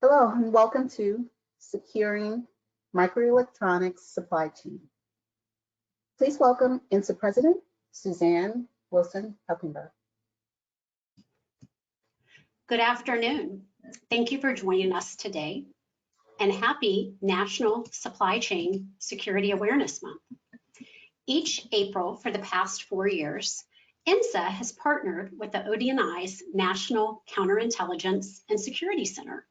Hello and welcome to Securing Microelectronics Supply Chain. Please welcome INSA President Suzanne Wilson-Helkenberg. Good afternoon. Thank you for joining us today, and happy National Supply Chain Security Awareness Month. Each April for the past 4 years, INSA has partnered with the ODNI's National Counterintelligence and Security Center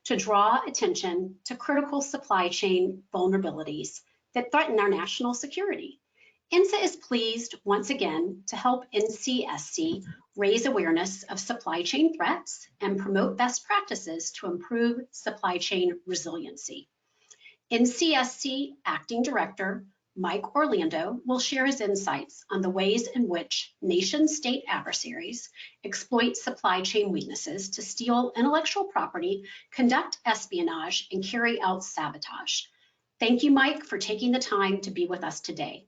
to draw attention to critical supply chain vulnerabilities that threaten our national security. INSA is pleased once again to help NCSC raise awareness of supply chain threats and promote best practices to improve supply chain resiliency. NCSC Acting Director Mike Orlando will share his insights on the ways in which nation-state adversaries exploit supply chain weaknesses to steal intellectual property, conduct espionage, and carry out sabotage. Thank you, Mike, for taking the time to be with us today.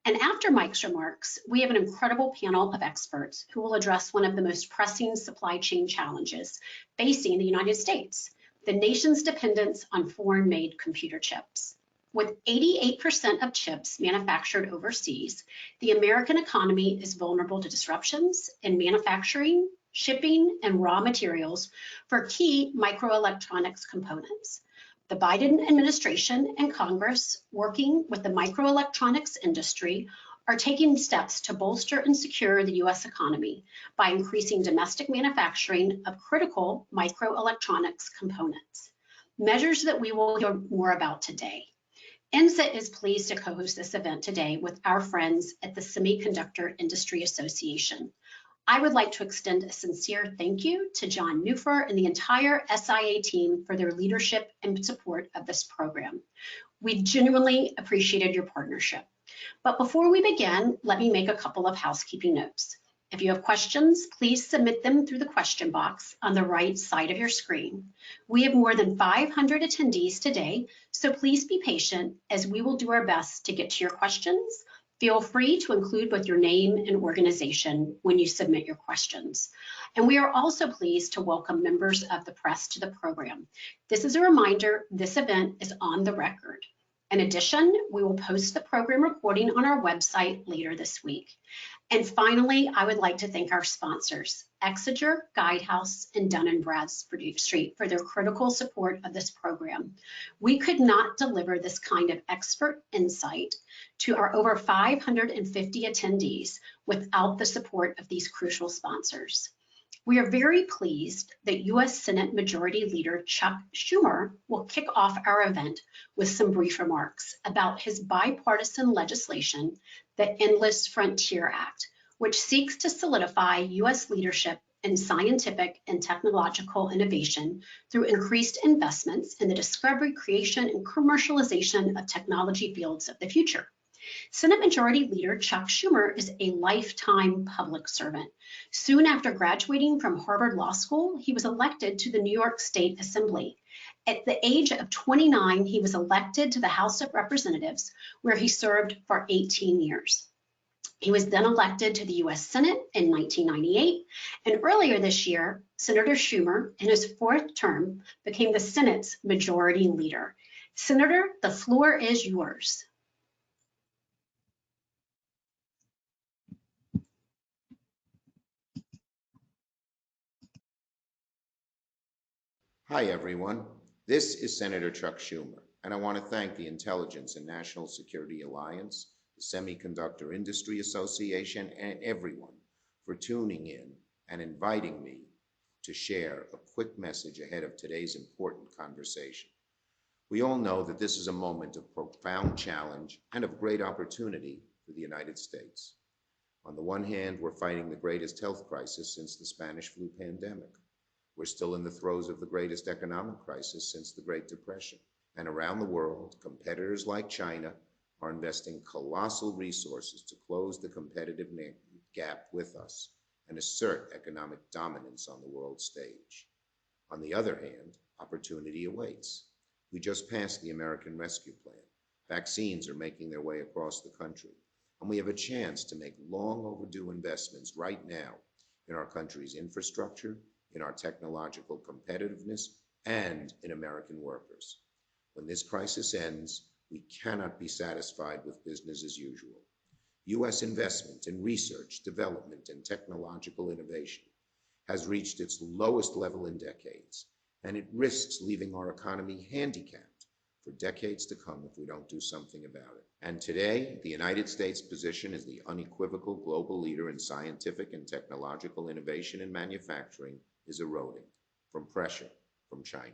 And after Mike's remarks, we have an incredible panel of experts who will address one of the most pressing supply chain challenges facing the United States, the nation's dependence on foreign-made computer chips. With 88% of chips manufactured overseas, the American economy is vulnerable to disruptions in manufacturing, shipping, and raw materials for key microelectronics components. The Biden administration and Congress, working with the microelectronics industry, are taking steps to bolster and secure the U.S. economy by increasing domestic manufacturing of critical microelectronics components, measures that we will hear more about today. INSA is pleased to co-host this event today with our friends at the Semiconductor Industry Association. I would like to extend a sincere thank you to John Neufer and the entire SIA team for their leadership and support of this program. We genuinely appreciated your partnership. But before we begin, let me make a couple of housekeeping notes. If you have questions, please submit them through the question box on the right side of your screen. We have more than 500 attendees today, so please be patient as we will do our best to get to your questions. Feel free to include both your name and organization when you submit your questions. And we are also pleased to welcome members of the press to the program. This is a reminder, this event is on the record. In addition, we will post the program recording on our website later this week. And finally, I would like to thank our sponsors, Exeger, Guidehouse, and Dun & Bradstreet for their critical support of this program. We could not deliver this kind of expert insight to our over 550 attendees without the support of these crucial sponsors. We are very pleased that U.S. Senate Majority Leader Chuck Schumer will kick off our event with some brief remarks about his bipartisan legislation, the Endless Frontier Act, which seeks to solidify U.S. leadership in scientific and technological innovation through increased investments in the discovery, creation, and commercialization of technology fields of the future. Senate Majority Leader Chuck Schumer is a lifetime public servant. Soon after graduating from Harvard Law School, he was elected to the New York State Assembly. At the age of 29, he was elected to the House of Representatives, where he served for 18 years. He was then elected to the U.S. Senate in 1998, and earlier this year, Senator Schumer, in his 4th term, became the Senate's Majority Leader. Senator, the floor is yours. Hi, everyone. This is Senator Chuck Schumer, and I want to thank the Intelligence and National Security Alliance, the Semiconductor Industry Association, and everyone for tuning in and inviting me to share a quick message ahead of today's important conversation. We all know that this is a moment of profound challenge and of great opportunity for the United States. On the one hand, we're fighting the greatest health crisis since the Spanish flu pandemic. We're still in the throes of the greatest economic crisis since the Great Depression. And around the world, competitors like China are investing colossal resources to close the competitive gap with us and assert economic dominance on the world stage. On the other hand, opportunity awaits. We just passed the American Rescue Plan. Vaccines are making their way across the country, and we have a chance to make long overdue investments right now in our country's infrastructure, in our technological competitiveness, and in American workers. When this crisis ends, we cannot be satisfied with business as usual. U.S. investment in research, development, and technological innovation has reached its lowest level in decades, and it risks leaving our economy handicapped for decades to come if we don't do something about it. And today, the United States' position as the unequivocal global leader in scientific and technological innovation and manufacturing is eroding from pressure from China.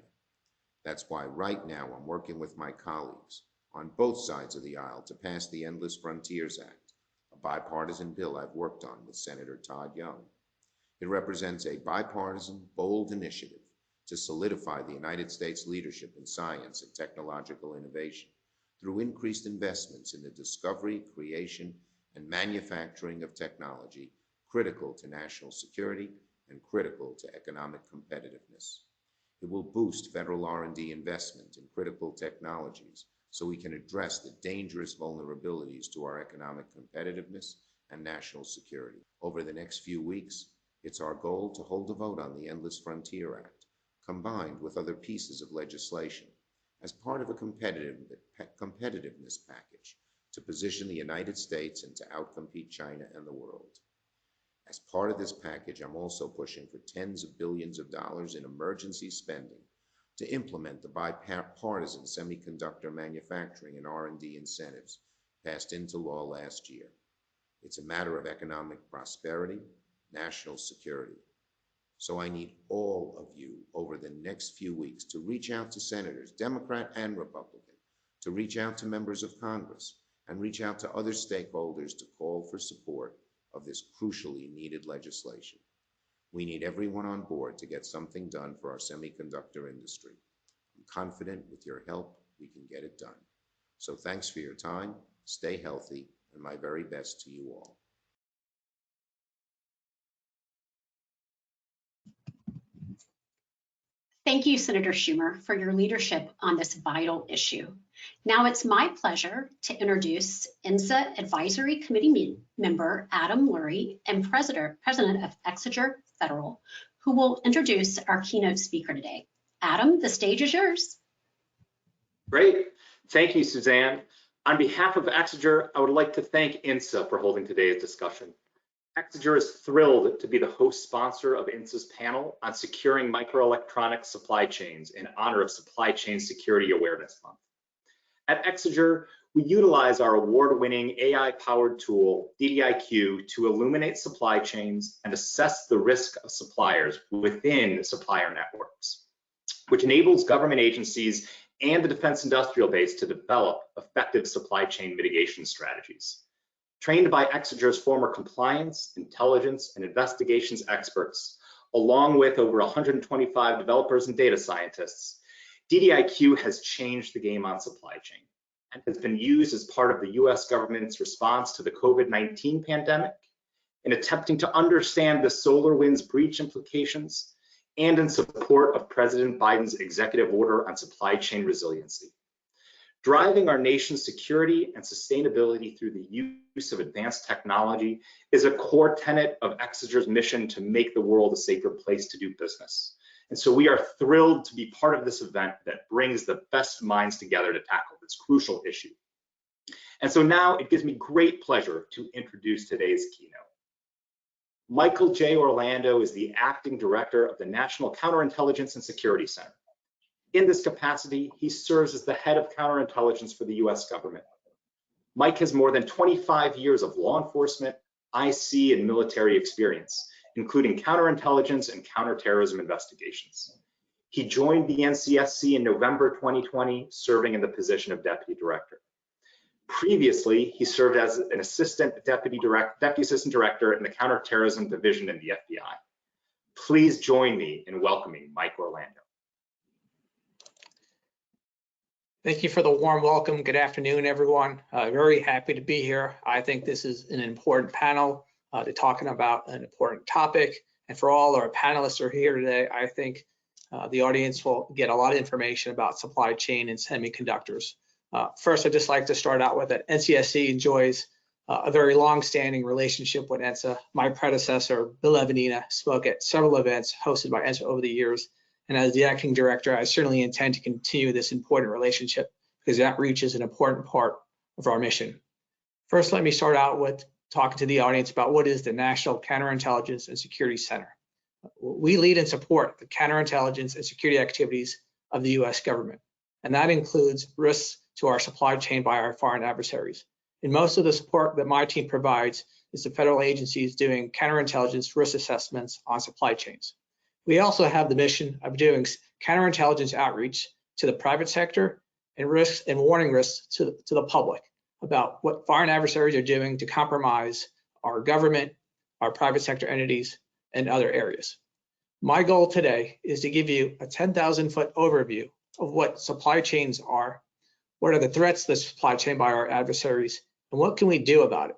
That's why right now I'm working with my colleagues on both sides of the aisle to pass the Endless Frontiers Act, a bipartisan bill I've worked on with Senator Todd Young. It represents a bipartisan, bold initiative to solidify the United States leadership in science and technological innovation through increased investments in the discovery, creation, and manufacturing of technology critical to national security and critical to economic competitiveness. It will boost federal R&D investment in critical technologies so we can address the dangerous vulnerabilities to our economic competitiveness and national security. Over the next few weeks, it's our goal to hold a vote on the Endless Frontier Act, combined with other pieces of legislation, as part of a competitiveness package to position the United States and to outcompete China and the world. As part of this package, I'm also pushing for tens of billions of dollars in emergency spending to implement the bipartisan semiconductor manufacturing and R&D incentives passed into law last year. It's a matter of economic prosperity, national security. So I need all of you over the next few weeks to reach out to senators, Democrat and Republican, to reach out to members of Congress, and reach out to other stakeholders to call for support of this crucially needed legislation. We need everyone on board to get something done for our semiconductor industry. I'm confident with your help, we can get it done. So thanks for your time, stay healthy, and my very best to you all. Thank you, Senator Schumer, for your leadership on this vital issue. Now it's my pleasure to introduce INSA Advisory Committee member Adam Lurie and President of Exeter Federal, who will introduce our keynote speaker today. Adam, the stage is yours. Great. Thank you, Suzanne. On behalf of Exeter, I would like to thank INSA for holding today's discussion. Exeter is thrilled to be the host sponsor of INSA's panel on securing microelectronics supply chains in honor of Supply Chain Security Awareness Month. At Exeter, we utilize our award-winning AI-powered tool, DDIQ, to illuminate supply chains and assess the risk of suppliers within supplier networks, which enables government agencies and the defense industrial base to develop effective supply chain mitigation strategies. Trained by Exeter's former compliance, intelligence, and investigations experts, along with over 125 developers and data scientists, DDIQ has changed the game on supply chain and has been used as part of the US government's response to the COVID-19 pandemic, in attempting to understand the SolarWinds breach implications, and in support of President Biden's executive order on supply chain resiliency. Driving our nation's security and sustainability through the use of advanced technology is a core tenet of Exeter's mission to make the world a safer place to do business. And so we are thrilled to be part of this event that brings the best minds together to tackle this crucial issue. And so now it gives me great pleasure to introduce today's keynote. Michael J. Orlando is the acting director of the National Counterintelligence and Security Center. In this capacity, he serves as the head of counterintelligence for the US government. Mike has more than 25 years of law enforcement, IC, and military experience, including counterintelligence and counterterrorism investigations. He joined the NCSC in November 2020, serving in the position of deputy director. Previously, he served as an deputy assistant director in the counterterrorism division in the FBI. Please join me in welcoming Mike Orlando. Thank you for the warm welcome. Good afternoon, everyone. Very happy to be here. I think this is an important panel to talking about an important topic. And for all our panelists who are here today, I think the audience will get a lot of information about supply chain and semiconductors. First, I'd just like to start out with that NCSC enjoys a very long-standing relationship with INSA. My predecessor, Bill Evanina, spoke at several events hosted by INSA over the years, And as the acting director, I certainly intend to continue this important relationship because outreach is an important part of our mission. First, let me start out with talking to the audience about what is the National Counterintelligence and Security Center. We lead and support the counterintelligence and security activities of the US government, and that includes risks to our supply chain by our foreign adversaries. And most of the support that my team provides is the federal agencies doing counterintelligence risk assessments on supply chains. We also have the mission of doing counterintelligence outreach to the private sector and risks and warning risks to the public about what foreign adversaries are doing to compromise our government, our private sector entities, and other areas. My goal today is to give you a 10,000-foot overview of what supply chains are, what are the threats to the supply chain by our adversaries, and what can we do about it.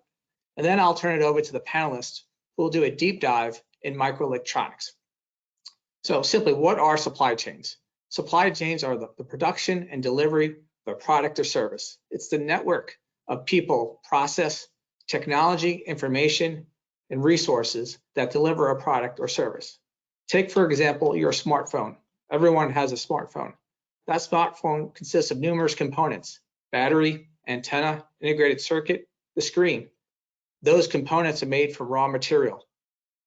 And then I'll turn it over to the panelists who will do a deep dive in microelectronics. So simply, what are supply chains? Supply chains are the production and delivery of a product or service. It's the network of people, process, technology, information, and resources that deliver a product or service. Take, for example, your smartphone. Everyone has a smartphone. That smartphone consists of numerous components: battery, antenna, integrated circuit, the screen. Those components are made from raw material.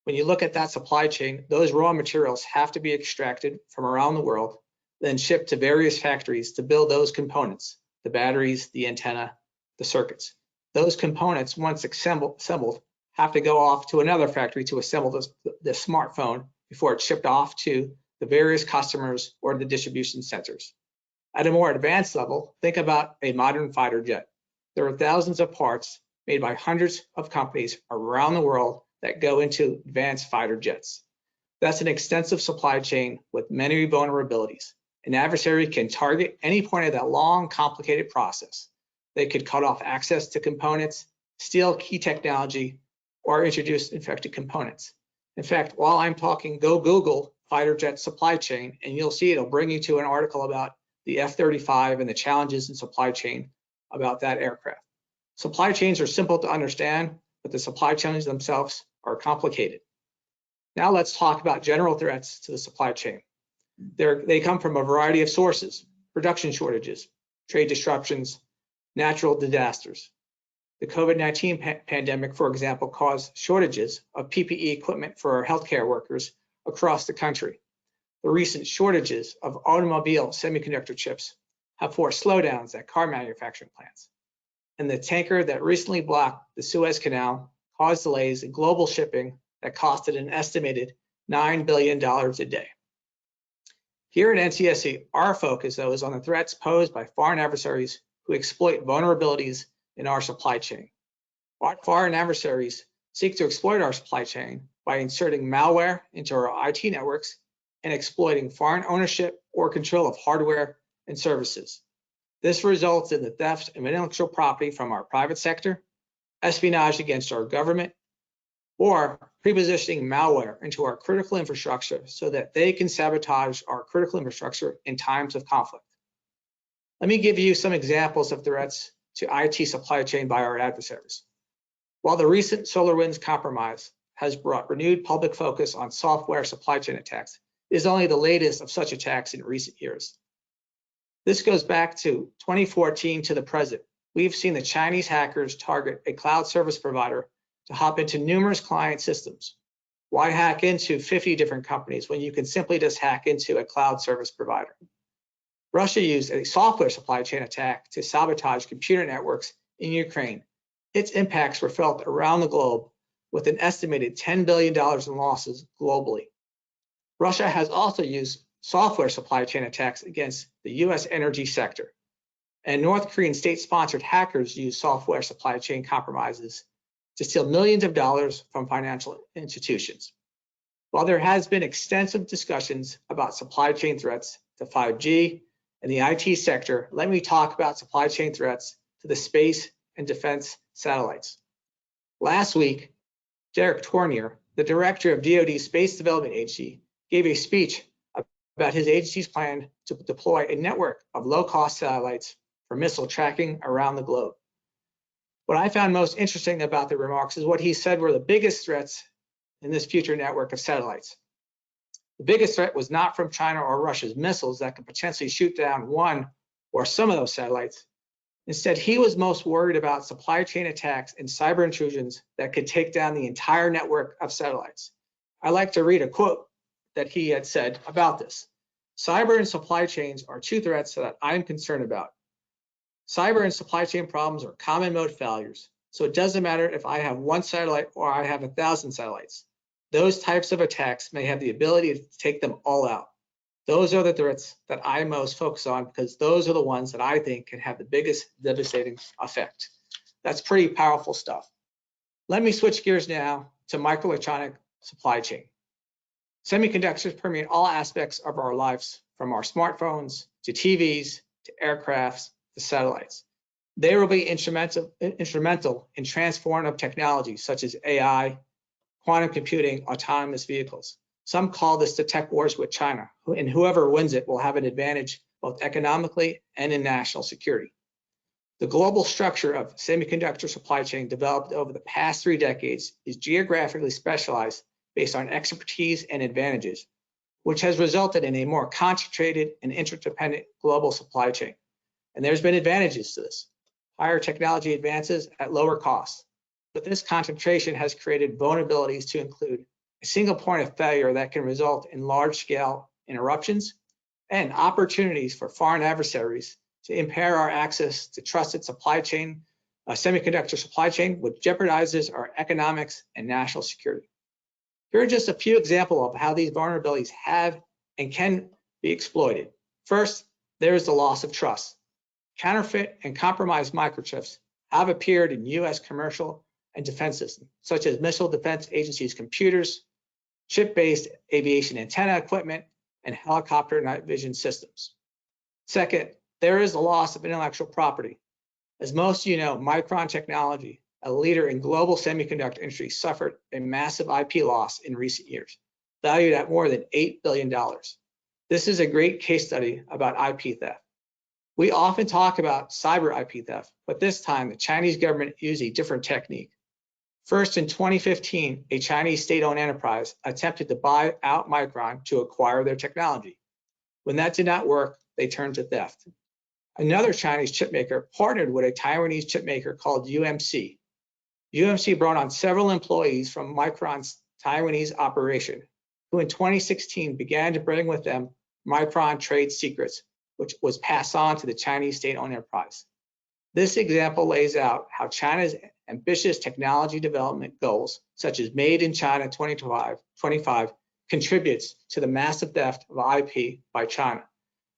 When you look at that supply chain, those raw materials have to be extracted from around the world, then shipped to various factories to build those components, the batteries, the antenna, the circuits. Those components, once assembled, have to go off to another factory to assemble the smartphone before it's shipped off to the various customers or the distribution centers. At a more advanced level, think about a modern fighter jet. There are thousands of parts made by hundreds of companies around the world that go into advanced fighter jets. That's an extensive supply chain with many vulnerabilities. An adversary can target any point of that long, complicated process. They could cut off access to components, steal key technology, or introduce infected components. In fact, while I'm talking, go Google fighter jet supply chain, and you'll see it'll bring you to an article about the F-35 and the challenges in supply chain about that aircraft. Supply chains are simple to understand, but the supply chains themselves are complicated. Now let's talk about general threats to the supply chain. They come from a variety of sources: production shortages, trade disruptions, natural disasters. The COVID-19 pandemic, for example, caused shortages of PPE equipment for our healthcare workers across the country. The recent shortages of automobile semiconductor chips have forced slowdowns at car manufacturing plants. And the tanker that recently blocked the Suez Canal caused delays in global shipping that costed an estimated $9 billion a day. Here at NCSC, our focus, though, is on the threats posed by foreign adversaries who exploit vulnerabilities in our supply chain. Our foreign adversaries seek to exploit our supply chain by inserting malware into our IT networks and exploiting foreign ownership or control of hardware and services. This results in the theft of intellectual property from our private sector, espionage against our government, or pre-positioning malware into our critical infrastructure so that they can sabotage our critical infrastructure in times of conflict. Let me give you some examples of threats to IT supply chain by our adversaries. While the recent SolarWinds compromise has brought renewed public focus on software supply chain attacks, it is only the latest of such attacks in recent years. This goes back to 2014 to the present. We've seen the Chinese hackers target a cloud service provider to hop into numerous client systems. Why hack into 50 different companies when you can simply just hack into a cloud service provider? Russia used a software supply chain attack to sabotage computer networks in Ukraine. Its impacts were felt around the globe, with an estimated $10 billion in losses globally. Russia has also used software supply chain attacks against the US energy sector. And North Korean state-sponsored hackers use software supply chain compromises to steal millions of dollars from financial institutions. While there has been extensive discussions about supply chain threats to 5G and the IT sector, let me talk about supply chain threats to the space and defense satellites. Last week, Derek Tournier, the director of DoD Space Development Agency, gave a speech about his agency's plan to deploy a network of low-cost satellites for missile tracking around the globe. What I found most interesting about the remarks is what he said were the biggest threats in this future network of satellites. The biggest threat was not from China or Russia's missiles that could potentially shoot down one or some of those satellites. Instead, he was most worried about supply chain attacks and cyber intrusions that could take down the entire network of satellites. I like to read a quote that he had said about this. Cyber and supply chains are two threats that I'm concerned about. Cyber and supply chain problems are common mode failures, so it doesn't matter if I have one satellite or I have 1,000 satellites. Those types of attacks may have the ability to take them all out. Those are the threats that I most focus on because those are the ones that I think can have the biggest devastating effect. That's pretty powerful stuff. Let me switch gears now to microelectronic supply chain. Semiconductors permeate all aspects of our lives, from our smartphones to TVs to aircrafts to satellites. They will be instrumental in transformative technologies such as AI, quantum computing, autonomous vehicles. Some call this the tech wars with China, and whoever wins it will have an advantage both economically and in national security. The global structure of semiconductor supply chain developed over the past 3 decades is geographically specialized based on expertise and advantages, which has resulted in a more concentrated and interdependent global supply chain. And there's been advantages to this. Higher technology advances at lower costs. But this concentration has created vulnerabilities to include a single point of failure that can result in large-scale interruptions and opportunities for foreign adversaries to impair our access to trusted supply chain, semiconductor supply chain, which jeopardizes our economics and national security. Here are just a few examples of how these vulnerabilities have and can be exploited. First, there is the loss of trust. Counterfeit and compromised microchips have appeared in U.S. commercial and defense systems, such as Missile Defense Agency's computers, chip-based aviation antenna equipment, and helicopter night vision systems. Second, there is the loss of intellectual property. As most of you know, Micron Technology, a leader in global semiconductor industry, suffered a massive IP loss in recent years, valued at more than $8 billion. This is a great case study about IP theft. We often talk about cyber IP theft, but this time the Chinese government used a different technique. First, in 2015, a Chinese state-owned enterprise attempted to buy out Micron to acquire their technology. When that did not work, they turned to theft. Another Chinese chipmaker partnered with a Taiwanese chipmaker called UMC. UMC brought on several employees from Micron's Taiwanese operation, who in 2016 began to bring with them Micron trade secrets, which was passed on to the Chinese state-owned enterprise. This example lays out how China's ambitious technology development goals, such as Made in China 2025, contributes to the massive theft of IP by China.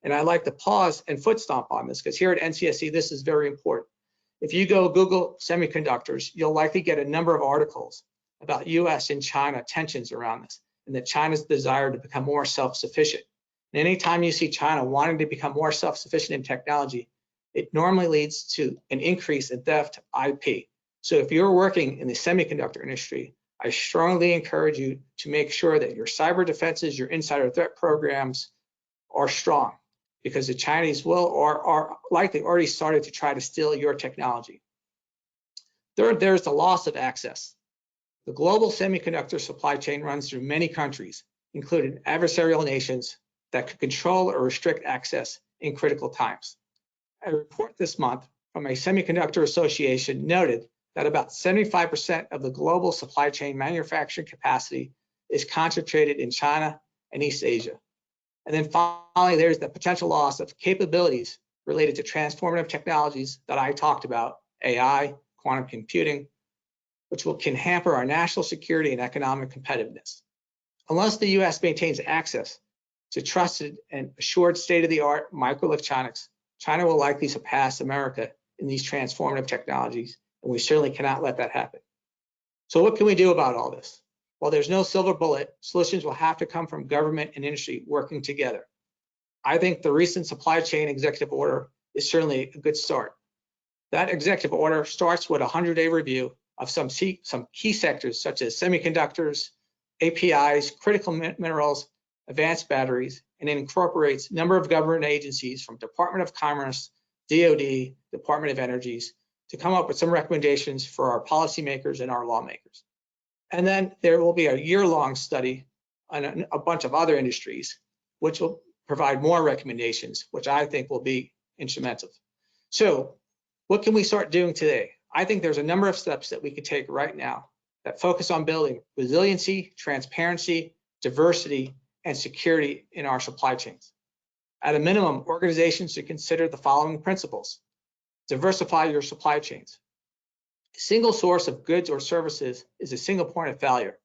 And I'd like to pause and foot stomp on this, because here at NCSC, this is very important. If you go Google semiconductors, you'll likely get a number of articles about US and China tensions around this, and that China's desire to become more self-sufficient. And anytime you see China wanting to become more self-sufficient in technology, it normally leads to an increase in theft of IP. So if you're working in the semiconductor industry, I strongly encourage you to make sure that your cyber defenses, your insider threat programs are strong, because the Chinese will or are likely already started to try to steal your technology. Third, there's the loss of access. The global semiconductor supply chain runs through many countries, including adversarial nations that could control or restrict access in critical times. A report this month from a semiconductor association noted that about 75% of the global supply chain manufacturing capacity is concentrated in China and East Asia. And then finally, there's the potential loss of capabilities related to transformative technologies that I talked about, AI, quantum computing, which can hamper our national security and economic competitiveness. Unless the US maintains access to trusted and assured state-of-the-art microelectronics, China will likely surpass America in these transformative technologies, and we certainly cannot let that happen. So what can we do about all this? Well, there's no silver bullet. Solutions will have to come from government and industry working together. I think the recent supply chain executive order is certainly a good start. That executive order starts with a 100-day review of some key sectors such as semiconductors, APIs, critical minerals, advanced batteries, and it incorporates a number of government agencies from Department of Commerce, DoD, Department of Energies, to come up with some recommendations for our policymakers and our lawmakers. And then there will be a year-long study and a bunch of other industries, which will provide more recommendations, which I think will be instrumental. So what can we start doing today? I think there's a number of steps that we could take right now that focus on building resiliency, transparency, diversity, and security in our supply chains. At a minimum, organizations should consider the following principles. Diversify your supply chains. A single source of goods or services is a single point of failure.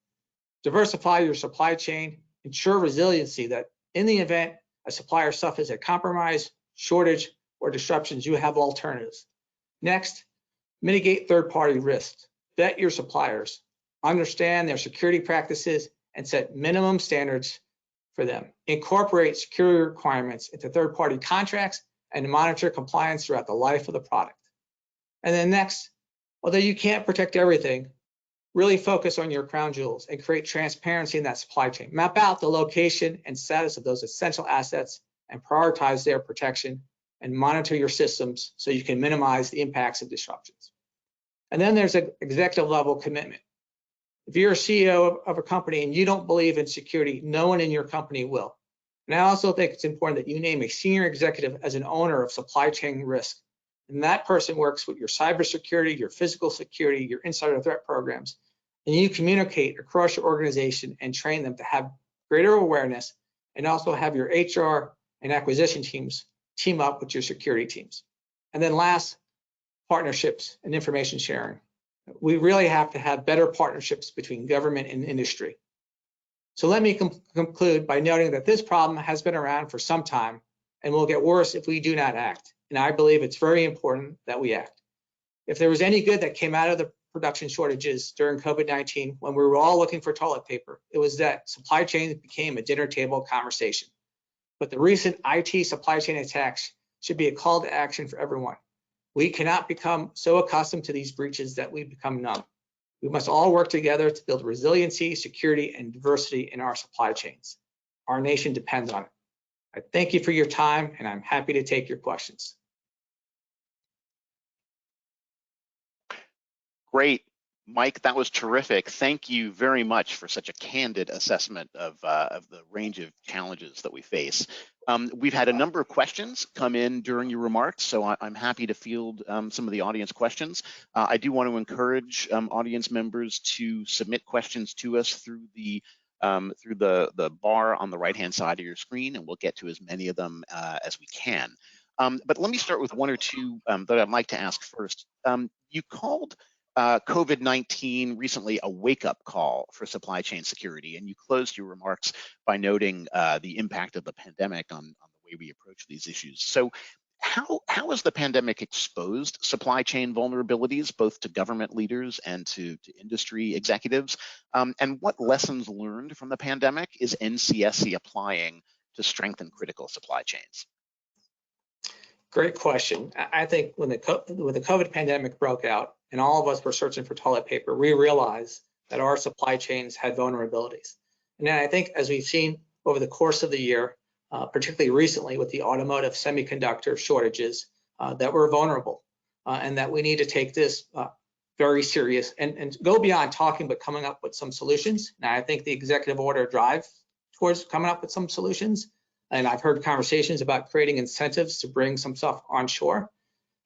Diversify your supply chain, ensure resiliency that in the event a supplier suffers a compromise, shortage, or disruptions, you have alternatives. Next, mitigate third-party risks. Vet your suppliers, understand their security practices, and set minimum standards for them. Incorporate security requirements into third-party contracts and monitor compliance throughout the life of the product. And then next, although you can't protect everything, really focus on your crown jewels and create transparency in that supply chain. Map out the location and status of those essential assets and prioritize their protection, and monitor your systems so you can minimize the impacts of disruptions. And then there's an executive level commitment. If you're a CEO of a company and you don't believe in security, no one in your company will. And I also think it's important that you name a senior executive as an owner of supply chain risk. And that person works with your cybersecurity, your physical security, your insider threat programs. And you communicate across your organization and train them to have greater awareness, and also have your HR and acquisition teams team up with your security teams. And then last, partnerships and information sharing. We really have to have better partnerships between government and industry. So let me conclude by noting that this problem has been around for some time and will get worse if we do not act. And I believe it's very important that we act. If there was any good that came out of the production shortages during COVID-19, when we were all looking for toilet paper, it was that supply chains became a dinner table conversation. But the recent IT supply chain attacks should be a call to action for everyone. We cannot become so accustomed to these breaches that we become numb. We must all work together to build resiliency, security, and diversity in our supply chains. Our nation depends on it. I thank you for your time, and I'm happy to take your questions. Great, Mike, that was terrific. Thank you very much for such a candid assessment of the range of challenges that we face. We've had a number of questions come in during your remarks, so I'm happy to field some of the audience questions. I do want to encourage audience members to submit questions to us through the bar on the right-hand side of your screen, and we'll get to as many of them as we can. But let me start with one or two that I'd like to ask first. You called COVID-19 recently a wake-up call for supply chain security, and you closed your remarks by noting the impact of the pandemic on the way we approach these issues. So how has the pandemic exposed supply chain vulnerabilities, both to government leaders and to industry executives? And what lessons learned from the pandemic is NCSC applying to strengthen critical supply chains? Great question. I think when the COVID pandemic broke out and all of us were searching for toilet paper, we realized that our supply chains had vulnerabilities. And then I think as we've seen over the course of the year, particularly recently with the automotive semiconductor shortages, that we're vulnerable and that we need to take this very serious and go beyond talking, but coming up with some solutions. Now, I think the executive order drives towards coming up with some solutions. And I've heard conversations about creating incentives to bring some stuff onshore.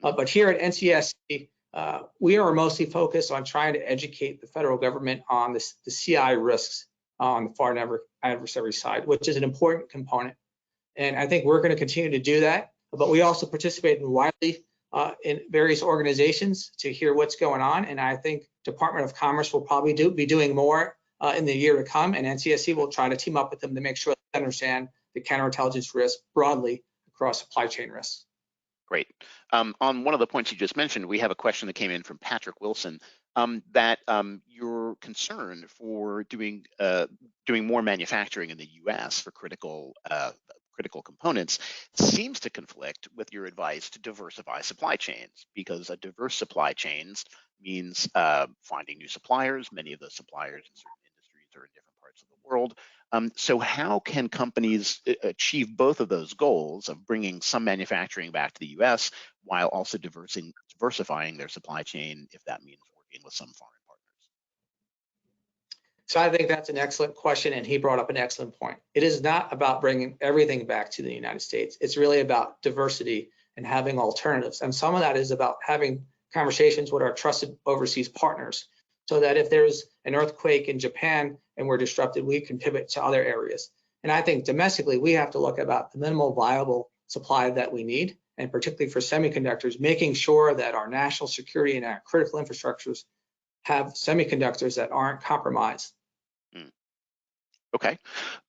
But here at NCSC, we are mostly focused on trying to educate the federal government on the CI risks on the foreign adversary side, which is an important component. And I think we're going to continue to do that. But we also participate widely in various organizations to hear what's going on. And I think Department of Commerce will probably be doing more in the year to come. And NCSC will try to team up with them to make sure they understand the counterintelligence risk broadly across supply chain risks. Great. On one of the points you just mentioned, we have a question that came in from Patrick Wilson that you're concerned for doing more manufacturing in the U.S. for critical components seems to conflict with your advice to diversify supply chains, because a diverse supply chains means finding new suppliers. Many of the suppliers in certain industries are in different parts of the world. So how can companies achieve both of those goals of bringing some manufacturing back to the U.S. while also diversifying their supply chain, if that means working with some foreign partners? So I think that's an excellent question, and he brought up an excellent point. It is not about bringing everything back to the United States. It's really about diversity and having alternatives. And some of that is about having conversations with our trusted overseas partners so that if there's an earthquake in Japan and we're disrupted, we can pivot to other areas. And I think domestically, we have to look about the minimal viable supply that we need, and particularly for semiconductors, making sure that our national security and our critical infrastructures have semiconductors that aren't compromised. Okay.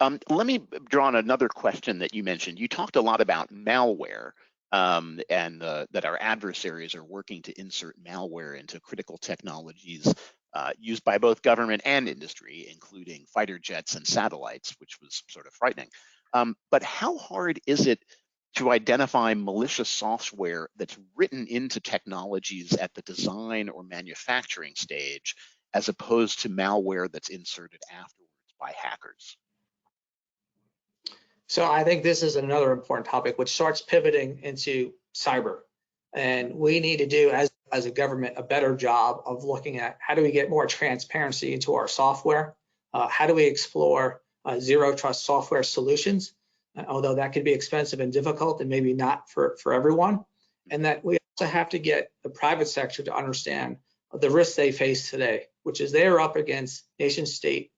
Let me draw on another question that you mentioned. You talked a lot about malware and that our adversaries are working to insert malware into critical technologies used by both government and industry, including fighter jets and satellites, which was sort of frightening. But how hard is it to identify malicious software that's written into technologies at the design or manufacturing stage, as opposed to malware that's inserted afterwards by hackers? So I think this is another important topic, which starts pivoting into cyber. And we need to do, as a government, a better job of looking at how do we get more transparency into our software? How do we explore zero trust software solutions? Although that could be expensive and difficult and maybe not for everyone. And that we also have to get the private sector to understand the risks they face today, which is they are up against nation state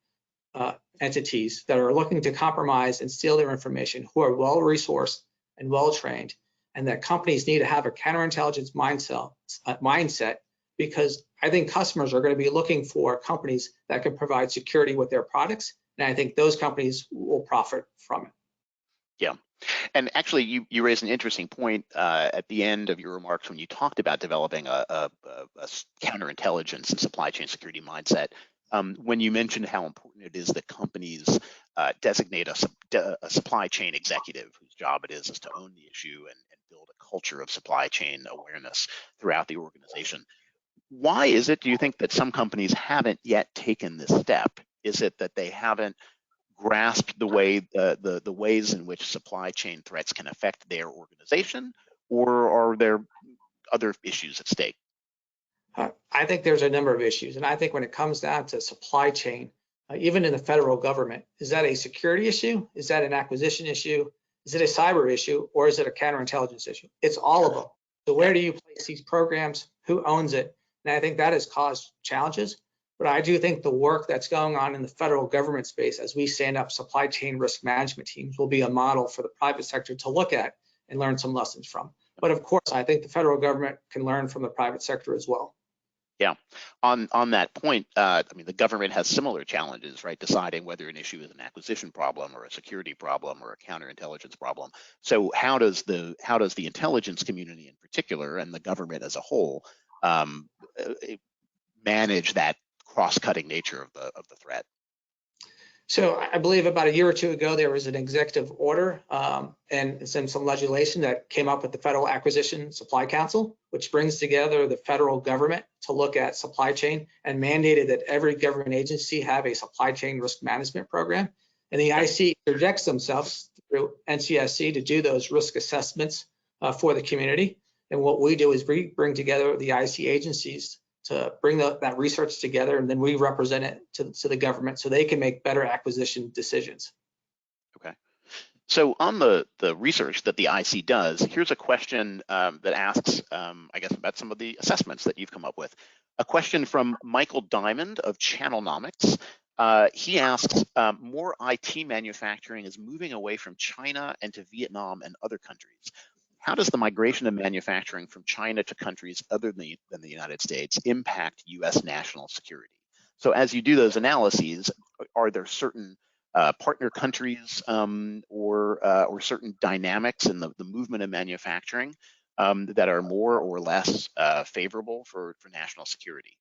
entities that are looking to compromise and steal their information, who are well-resourced and well-trained, and that companies need to have a counterintelligence mindset, because I think customers are going to be looking for companies that can provide security with their products, and I think those companies will profit from it. Yeah. And actually, you raised an interesting point at the end of your remarks when you talked about developing a counterintelligence and supply chain security mindset. When you mentioned how important it is that companies designate a supply chain executive whose job it is to own the issue and build a culture of supply chain awareness throughout the organization. Why is it, do you think, that some companies haven't yet taken this step? Is it that they haven't grasped the ways in which supply chain threats can affect their organization, or are there other issues at stake? I think there's a number of issues, and I think when it comes down to supply chain, even in the federal government, is that a security issue? Is that an acquisition issue? Is it a cyber issue, or is it a counterintelligence issue? It's all of them. So where do you place these programs? Who owns it? And I think that has caused challenges. But I do think the work that's going on in the federal government space as we stand up supply chain risk management teams will be a model for the private sector to look at and learn some lessons from. But of course, I think the federal government can learn from the private sector as well. Yeah, on that point, I mean, the government has similar challenges, right? Deciding whether an issue is an acquisition problem or a security problem or a counterintelligence problem. So how does the intelligence community in particular and the government as a whole manage that cross-cutting nature of the threat? So I believe about a year or two ago, there was an executive order and some legislation that came up with the Federal Acquisition Supply Council, which brings together the federal government to look at supply chain and mandated that every government agency have a supply chain risk management program. And the IC projects themselves through NCSC to do those risk assessments for the community. And what we do is we bring together the IC agencies to bring that research together, and then we represent it to the government so they can make better acquisition decisions. Okay. So on the research that the IC does, here's a question that asks, I guess, about some of the assessments that you've come up with. A question from Michael Diamond of Channelnomics. He asks, more IT manufacturing is moving away from China and to Vietnam and other countries. How does the migration of manufacturing from China to countries other than the United States impact U.S. national security? So as you do those analyses, are there certain partner countries or certain dynamics in the movement of manufacturing that are more or less favorable for national security?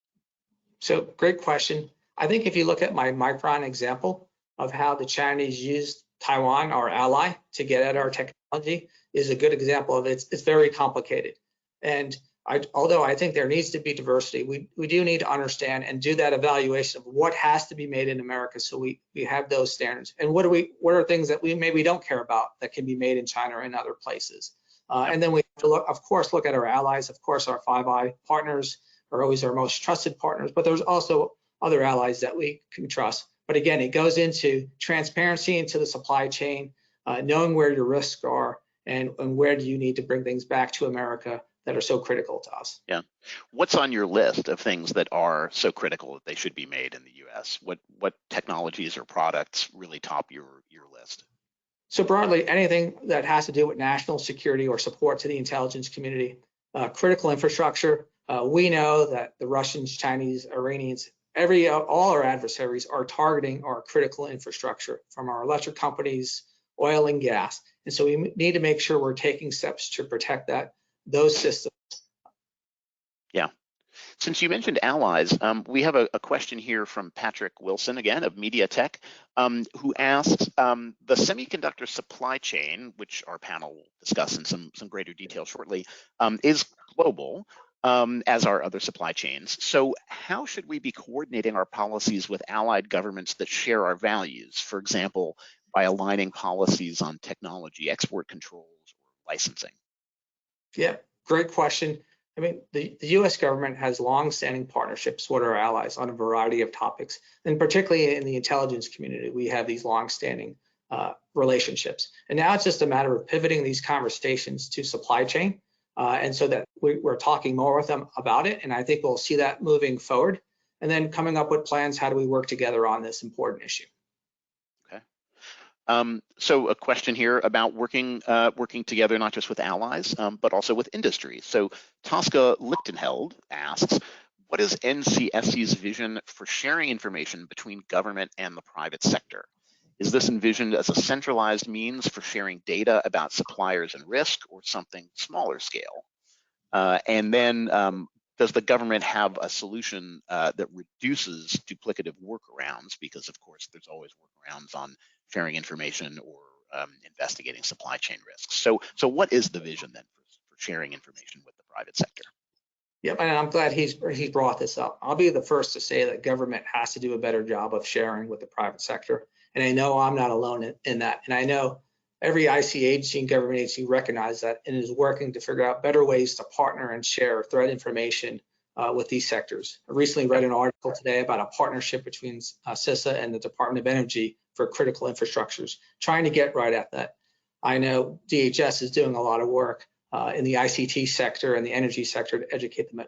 So great question. I think if you look at my Micron example of how the Chinese used Taiwan, our ally, to get at our technology is a good example of it. It's very complicated. And although I think there needs to be diversity, we do need to understand and do that evaluation of what has to be made in America so we have those standards. And what are things that we maybe don't care about that can be made in China or in other places. And then we have to look at our allies. Of course, our Five Eye partners are always our most trusted partners, but there's also other allies that we can trust. But again, it goes into transparency into the supply chain, knowing where your risks are and where do you need to bring things back to America that are so critical to us. Yeah. What's on your list of things that are so critical that they should be made in the US? What technologies or products really top your list? So broadly, anything that has to do with national security or support to the intelligence community, critical infrastructure. We know that the Russians, Chinese, Iranians, all our adversaries are targeting our critical infrastructure, from our electric companies, oil and gas. And so we need to make sure we're taking steps to protect those systems. Yeah. Since you mentioned allies, we have a question here from Patrick Wilson, again, of MediaTek, who asks, the semiconductor supply chain, which our panel will discuss in some greater detail shortly, is global, as are other supply chains. So how should we be coordinating our policies with allied governments that share our values? For example, by aligning policies on technology, export controls, or licensing? Yeah, great question. I mean, the U.S. government has long-standing partnerships with our allies on a variety of topics, and particularly in the intelligence community, we have these long-standing relationships. And now it's just a matter of pivoting these conversations to supply chain, and so that we're talking more with them about it. And I think we'll see that moving forward, and then coming up with plans. How do we work together on this important issue? So a question here about working together, not just with allies, but also with industry. So Tosca Lichtenheld asks, what is NCSC's vision for sharing information between government and the private sector? Is this envisioned as a centralized means for sharing data about suppliers and risk, or something smaller scale? And then does the government have a solution that reduces duplicative workarounds? Because of course, there's always workarounds on sharing information or investigating supply chain risks. So what is the vision then for sharing information with the private sector? Yep, and I'm glad he's brought this up. I'll be the first to say that government has to do a better job of sharing with the private sector. And I know I'm not alone in that. And I know every IC agency and government agency recognizes that and is working to figure out better ways to partner and share threat information with these sectors. I recently read an article today about a partnership between CISA and the Department of Energy for critical infrastructures, trying to get right at that. I know DHS is doing a lot of work in the ICT sector and the energy sector to educate them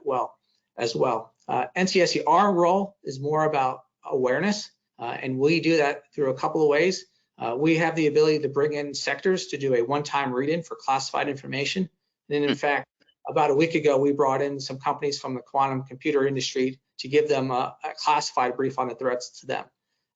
as well. NCSC, our role is more about awareness, and we do that through a couple of ways. We have the ability to bring in sectors to do a one-time read-in for classified information. And in fact, about a week ago, we brought in some companies from the quantum computer industry to give them a classified brief on the threats to them.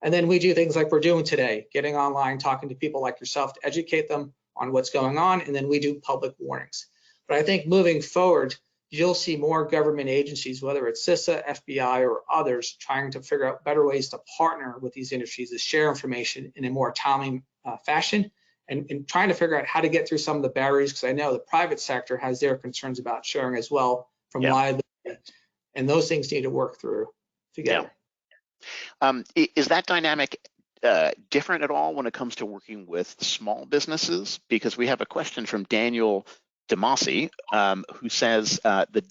And then we do things like we're doing today, getting online, talking to people like yourself to educate them on what's going on, and then we do public warnings. But I think moving forward, you'll see more government agencies, whether it's CISA, FBI, or others, trying to figure out better ways to partner with these industries to share information in a more timely fashion, and trying to figure out how to get through some of the barriers, because I know the private sector has their concerns about sharing as well from liability, and those things need to work through together. Is that dynamic different at all when it comes to working with small businesses? Because we have a question from Daniel Demasi, who says the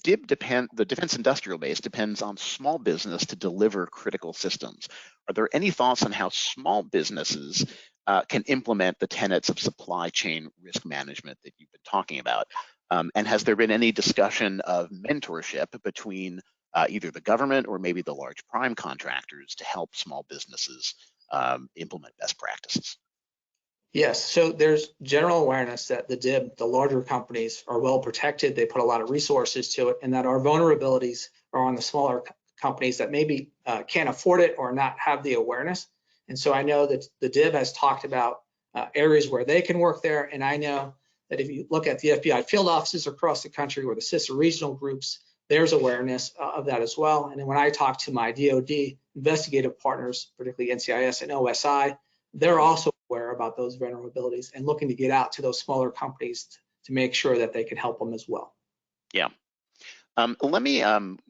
defense industrial base depends on small business to deliver critical systems. Are there any thoughts on how small businesses can implement the tenets of supply chain risk management that you've been talking about? And has there been any discussion of mentorship between either the government or maybe the large prime contractors to help small businesses implement best practices? Yes, so there's general awareness that the DIB, the larger companies, are well protected. They put a lot of resources to it, and that our vulnerabilities are on the smaller companies that maybe can't afford it or not have the awareness. And so I know that the DIB has talked about areas where they can work there, and I know that if you look at the FBI field offices across the country or the CISA regional groups, there's awareness of that as well. And then when I talk to my DoD investigative partners, particularly NCIS and OSI, they're also aware about those vulnerabilities and looking to get out to those smaller companies to make sure that they can help them as well. Yeah. Let me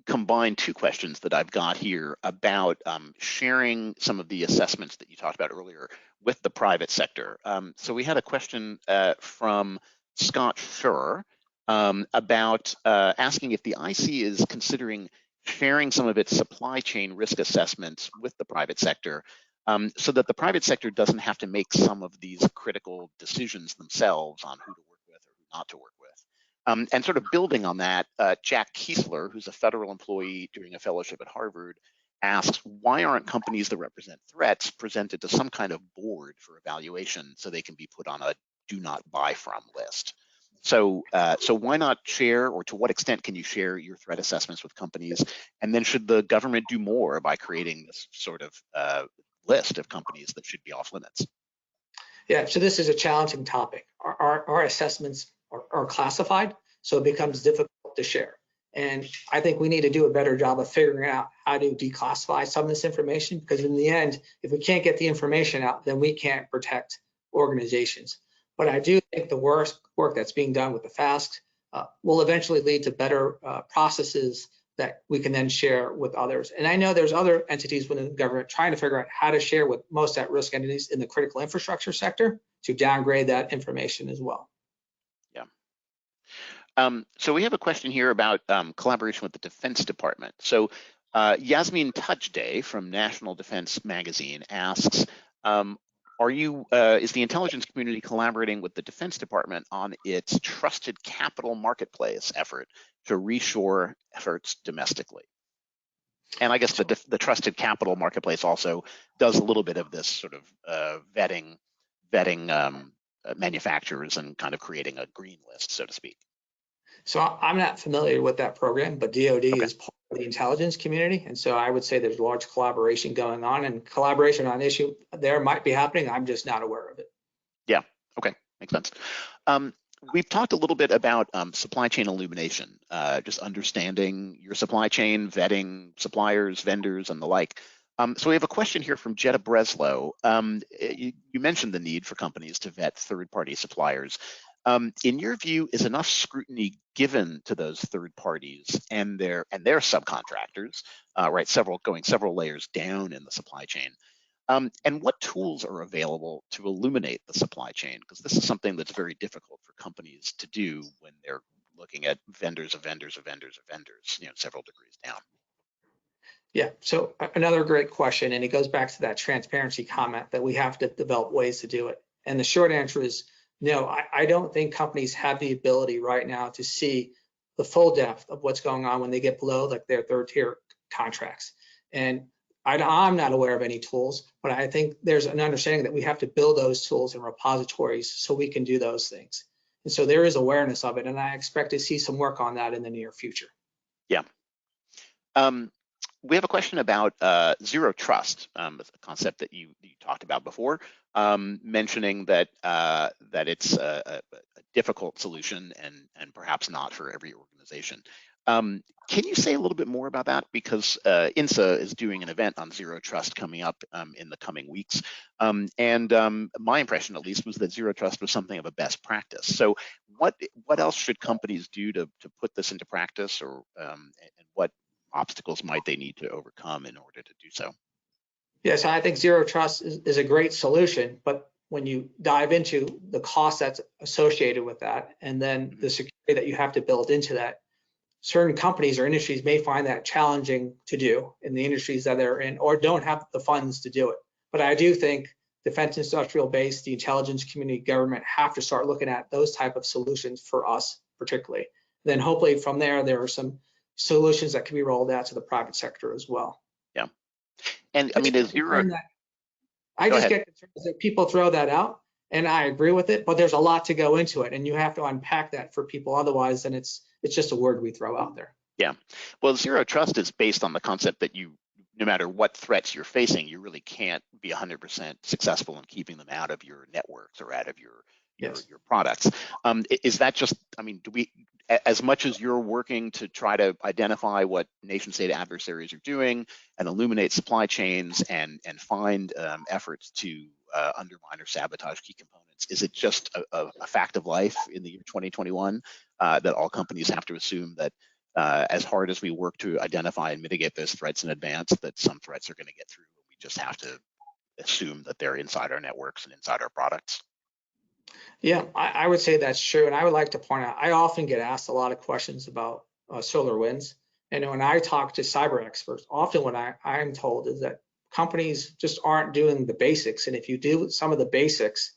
combine two questions that I've got here about sharing some of the assessments that you talked about earlier with the private sector. So we had a question from Scott Schur about asking if the IC is considering sharing some of its supply chain risk assessments with the private sector, so that the private sector doesn't have to make some of these critical decisions themselves on who to work with or who not to work with. And sort of building on that, Jack Kiesler, who's a federal employee doing a fellowship at Harvard, asks, why aren't companies that represent threats presented to some kind of board for evaluation so they can be put on a do not buy from list? So why not share, or to what extent can you share your threat assessments with companies? And then should the government do more by creating this sort of list of companies that should be off limits? Yeah, so this is a challenging topic. Our assessments are classified, so it becomes difficult to share. And I think we need to do a better job of figuring out how to declassify some of this information, because in the end, if we can't get the information out, then we can't protect organizations. But I do think the work that's being done with the FAST will eventually lead to better processes that we can then share with others. And I know there's other entities within the government trying to figure out how to share with most at-risk entities in the critical infrastructure sector to downgrade that information as well. So we have a question here about collaboration with the Defense Department. So Yasmin Touchday from National Defense Magazine asks, is the intelligence community collaborating with the Defense Department on its trusted capital marketplace effort to reshore efforts domestically? And I guess the trusted capital marketplace also does a little bit of this sort of vetting manufacturers and kind of creating a green list, so to speak. So I'm not familiar with that program, but DoD is part of the intelligence community. And so I would say there's large collaboration going on, and collaboration on issue there might be happening. I'm just not aware of it. Yeah, okay, makes sense. We've talked a little bit about supply chain illumination, just understanding your supply chain, vetting suppliers, vendors, and the like. So we have a question here from Jetta Breslow. You mentioned the need for companies to vet third-party suppliers. In your view, is enough scrutiny given to those third parties and their subcontractors, right? Several layers down in the supply chain. And what tools are available to illuminate the supply chain? Because this is something that's very difficult for companies to do when they're looking at vendors of vendors of vendors of vendors, several degrees down. Yeah, so another great question, and it goes back to that transparency comment that we have to develop ways to do it. And the short answer is no, I don't think companies have the ability right now to see the full depth of what's going on when they get below like their third tier contracts. And I'm not aware of any tools, but I think there's an understanding that we have to build those tools and repositories so we can do those things. And so there is awareness of it, and I expect to see some work on that in the near future. Yeah. We have a question about zero trust, a concept that you talked about before, mentioning that it's a difficult solution and perhaps not for every organization. Can you say a little bit more about that? Because INSA is doing an event on zero trust coming up in the coming weeks. And my impression, at least, was that zero trust was something of a best practice. So what else should companies do to put this into practice, or and what obstacles might they need to overcome in order to do so? Yes, I think zero trust is a great solution, but when you dive into the cost that's associated with that, and then the security that you have to build into that, certain companies or industries may find that challenging to do in the industries that they're in, or don't have the funds to do it. But I do think defense industrial base, the intelligence community, government have to start looking at those type of solutions for us particularly. Then hopefully from there are some solutions that can be rolled out to the private sector as well. Yeah. And I mean, get concerned that people throw that out, and I agree with it, but there's a lot to go into it, and you have to unpack that for people. Otherwise, then it's just a word we throw out there. Yeah. Well, zero trust is based on the concept that no matter what threats you're facing, you really can't be 100% successful in keeping them out of your networks or out of your products. Is that just, I mean, do we, as much as you're working to try to identify what nation state adversaries are doing and illuminate supply chains and find efforts to undermine or sabotage key components, is it just a fact of life in the year 2021 that all companies have to assume that as hard as we work to identify and mitigate those threats in advance, that some threats are going to get through? We just have to assume that they're inside our networks and inside our products. Yeah, I would say that's true. And I would like to point out, I often get asked a lot of questions about solar winds. And when I talk to cyber experts, often what I'm told is that companies just aren't doing the basics. And if you do some of the basics,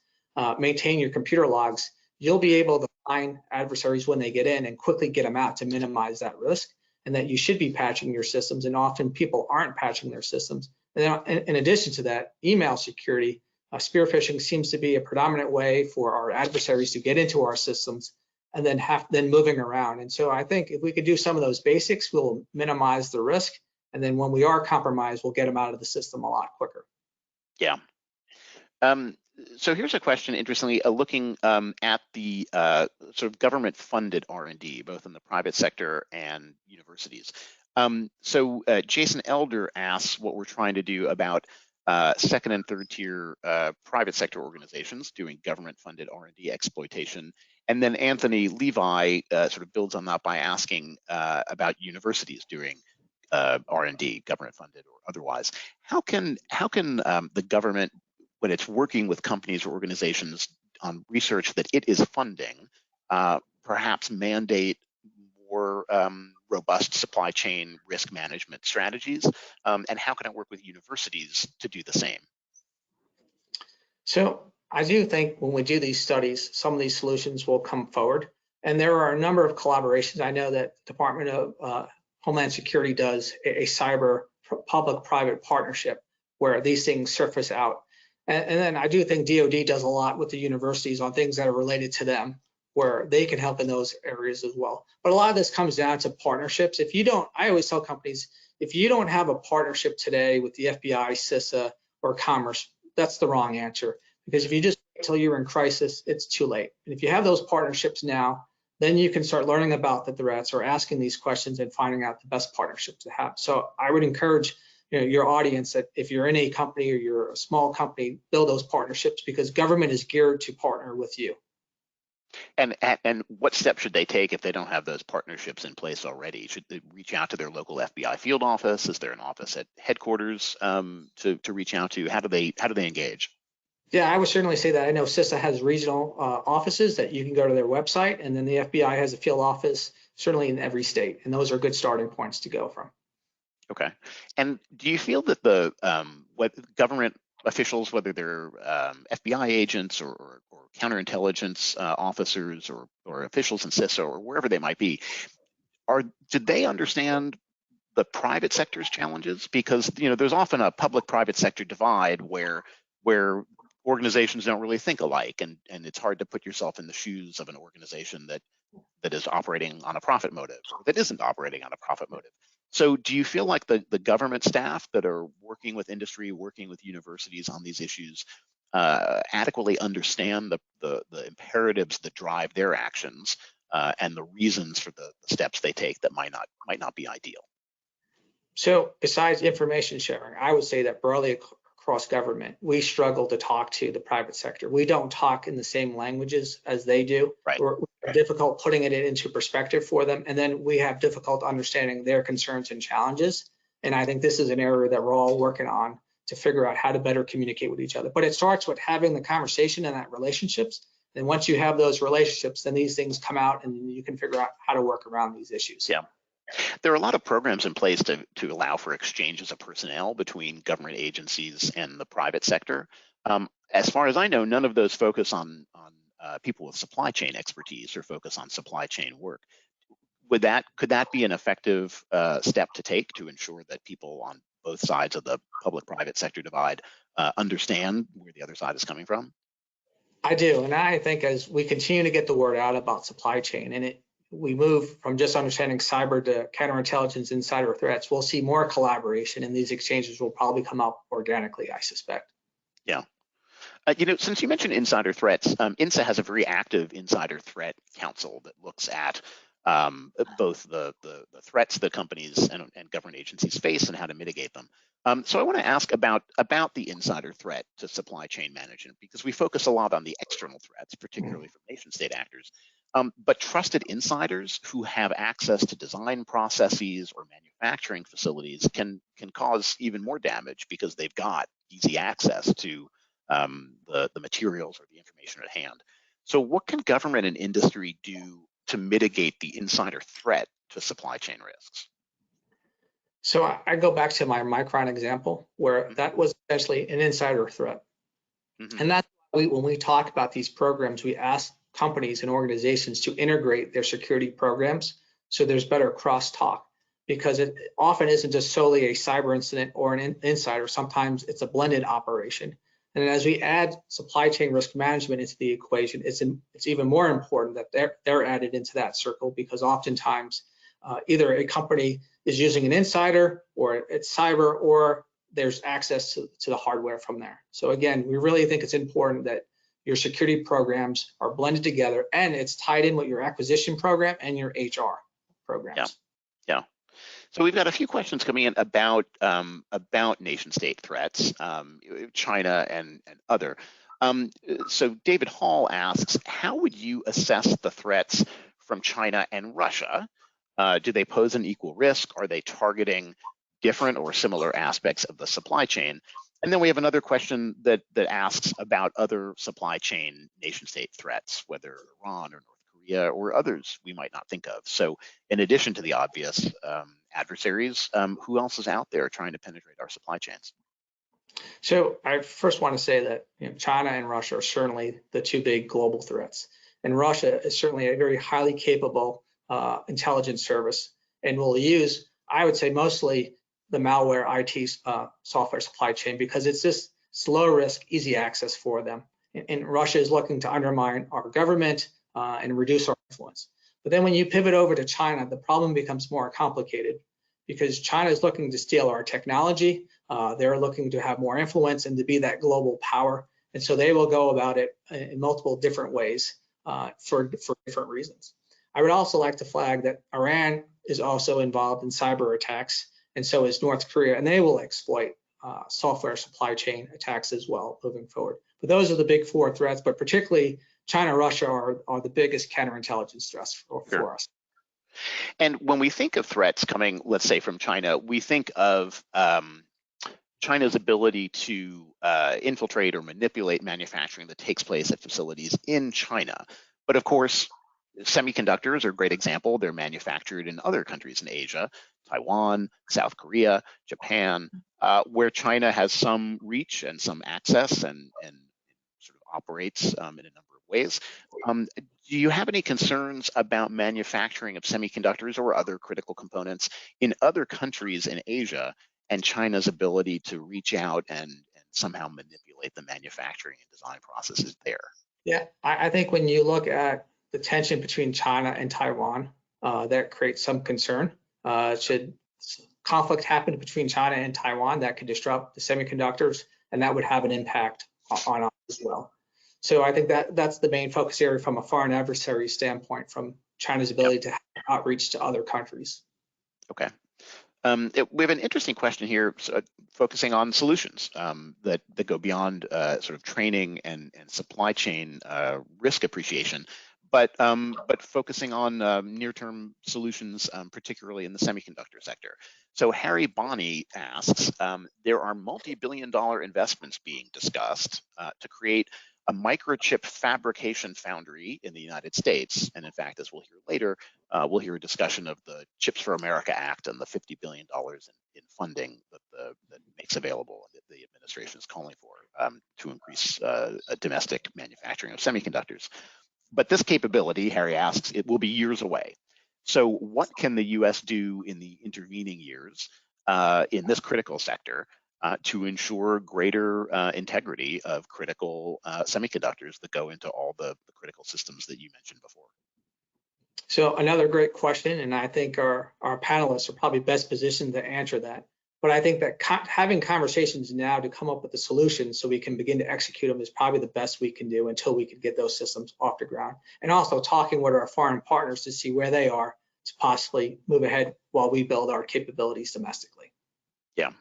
maintain your computer logs, you'll be able to find adversaries when they get in and quickly get them out to minimize that risk, and that you should be patching your systems. And often people aren't patching their systems. And then in addition to that, email security, spear phishing seems to be a predominant way for our adversaries to get into our systems and then moving around. And so I think if we could do some of those basics, we'll minimize the risk. And then when we are compromised, we'll get them out of the system a lot quicker. Yeah. So here's a question, interestingly, looking at the sort of government-funded R&D, both in the private sector and universities. So Jason Elder asks what we're trying to do about second and third tier private sector organizations doing government-funded R&D exploitation. And then Anthony Levi sort of builds on that by asking about universities doing R&D, government-funded or otherwise. How can the government, when it's working with companies or organizations on research that it is funding, perhaps mandate more robust supply chain risk management strategies? And how can it work with universities to do the same? So I do think when we do these studies, some of these solutions will come forward. And there are a number of collaborations. I know that Department of Homeland Security does a cyber public-private partnership where these things surface out. And then I do think DoD does a lot with the universities on things that are related to them, where they can help in those areas as well. But a lot of this comes down to partnerships. If you don't, I always tell companies, if you don't have a partnership today with the FBI, CISA, or Commerce, that's the wrong answer. Because if you just wait until you're in crisis, it's too late. And if you have those partnerships now, then you can start learning about the threats or asking these questions and finding out the best partnerships to have. So I would encourage your audience that if you're in a company or you're a small company, build those partnerships, because government is geared to partner with you. And what steps should they take if they don't have those partnerships in place already? Should they reach out to their local FBI field office? Is there an office at headquarters to reach out to? How do they engage? Yeah, I would certainly say that. I know CISA has regional offices that you can go to their website, and then the FBI has a field office certainly in every state, and those are good starting points to go from. Okay. And do you feel that the what government officials, whether they're FBI agents or counterintelligence officers or officials in CISA or wherever they might be, did they understand the private sector's challenges? Because there's often a public-private sector divide where organizations don't really think alike, and it's hard to put yourself in the shoes of an organization that is operating on a profit motive or that isn't operating on a profit motive. So do you feel like the government staff that are working with industry, working with universities on these issues adequately understand the imperatives that drive their actions and the reasons for the steps they take that might not be ideal? So besides information sharing, I would say that broadly across government, we struggle to talk to the private sector. We don't talk in the same languages as they do. Right. We're difficult putting it into perspective for them. And then we have difficult understanding their concerns and challenges. And I think this is an area that we're all working on to figure out how to better communicate with each other. But it starts with having the conversation and that relationships. And once you have those relationships, then these things come out and you can figure out how to work around these issues. Yeah. There are a lot of programs in place to allow for exchanges of personnel between government agencies and the private sector. As far as I know, none of those focus on people with supply chain expertise or focus on supply chain work. Could that be an effective step to take to ensure that people on both sides of the public-private sector divide understand where the other side is coming from? I do, and I think as we continue to get the word out about supply chain, and we move from just understanding cyber to counterintelligence, insider threats, we'll see more collaboration, and these exchanges will probably come up organically, I suspect. Yeah. Since you mentioned insider threats, INSA has a very active insider threat council that looks at both the threats that companies and government agencies face and how to mitigate them. So I want to ask about the insider threat to supply chain management, because we focus a lot on the external threats, particularly from nation state actors. But trusted insiders who have access to design processes or manufacturing facilities can cause even more damage because they've got easy access to the materials or the information at hand. So what can government and industry do to mitigate the insider threat to supply chain risks? So I go back to my Micron example, where that was essentially an insider threat. Mhm. And that's why when we talk about these programs, we ask companies and organizations to integrate their security programs so there's better crosstalk, because it often isn't just solely a cyber incident or an insider. Sometimes it's a blended operation. And as we add supply chain risk management into the equation, it's even more important that they're added into that circle, because oftentimes either a company is using an insider, or it's cyber, or there's access to the hardware from there. So again, we really think it's important that your security programs are blended together, and it's tied in with your acquisition program and your HR programs. Yeah. So we've got a few questions coming in about nation state threats, China and other. So David Hall asks, how would you assess the threats from China and Russia? Do they pose an equal risk? Are they targeting different or similar aspects of the supply chain? And then we have another question that asks about other supply chain nation state threats, whether Iran or North Korea or others we might not think of. So in addition to the obvious adversaries, who else is out there trying to penetrate our supply chains? So I first want to say that China and Russia are certainly the two big global threats. And Russia is certainly a very highly capable intelligence service, and will use, I would say, mostly the malware IT software supply chain, because it's just low risk, easy access for them. And Russia is looking to undermine our government and reduce our influence. But then when you pivot over to China, the problem becomes more complicated, because China is looking to steal our technology. They're looking to have more influence and to be that global power. And so they will go about it in multiple different ways for different reasons. I would also like to flag that Iran is also involved in cyber attacks, and so is North Korea, and they will exploit software supply chain attacks as well moving forward. But those are the big four threats, but particularly China, Russia are the biggest counterintelligence threats for us. And when we think of threats coming, let's say, from China, we think of China's ability to infiltrate or manipulate manufacturing that takes place at facilities in China. But of course, semiconductors are a great example. They're manufactured in other countries in Asia, Taiwan, South Korea, Japan, where China has some reach and some access and sort of operates in a number of ways. Do you have any concerns about manufacturing of semiconductors or other critical components in other countries in Asia, and China's ability to reach out and somehow manipulate the manufacturing and design processes there? Yeah, I think when you look at the tension between China and Taiwan, that creates some concern. Should conflict happen between China and Taiwan, that could disrupt the semiconductors, and that would have an impact on us as well. So I think that's the main focus area from a foreign adversary standpoint, from China's ability to have outreach to other countries. Okay. We have an interesting question here, focusing on solutions that go beyond sort of training and supply chain risk appreciation, but focusing on near-term solutions, particularly in the semiconductor sector. So Harry Bonney asks, there are multi-billion-dollar investments being discussed to create a microchip fabrication foundry in the United States. And in fact, as we'll hear later, we'll hear a discussion of the Chips for America Act and the $50 billion in funding that makes available, that the administration is calling for to increase domestic manufacturing of semiconductors. But this capability, Harry asks, it will be years away. So what can the US do in the intervening years in this critical sector to ensure greater integrity of critical semiconductors that go into all the critical systems that you mentioned before? So another great question, and I think our panelists are probably best positioned to answer that. But I think that having conversations now to come up with the solutions so we can begin to execute them is probably the best we can do until we can get those systems off the ground. And also talking with our foreign partners to see where they are to possibly move ahead while we build our capabilities domestically. Yeah.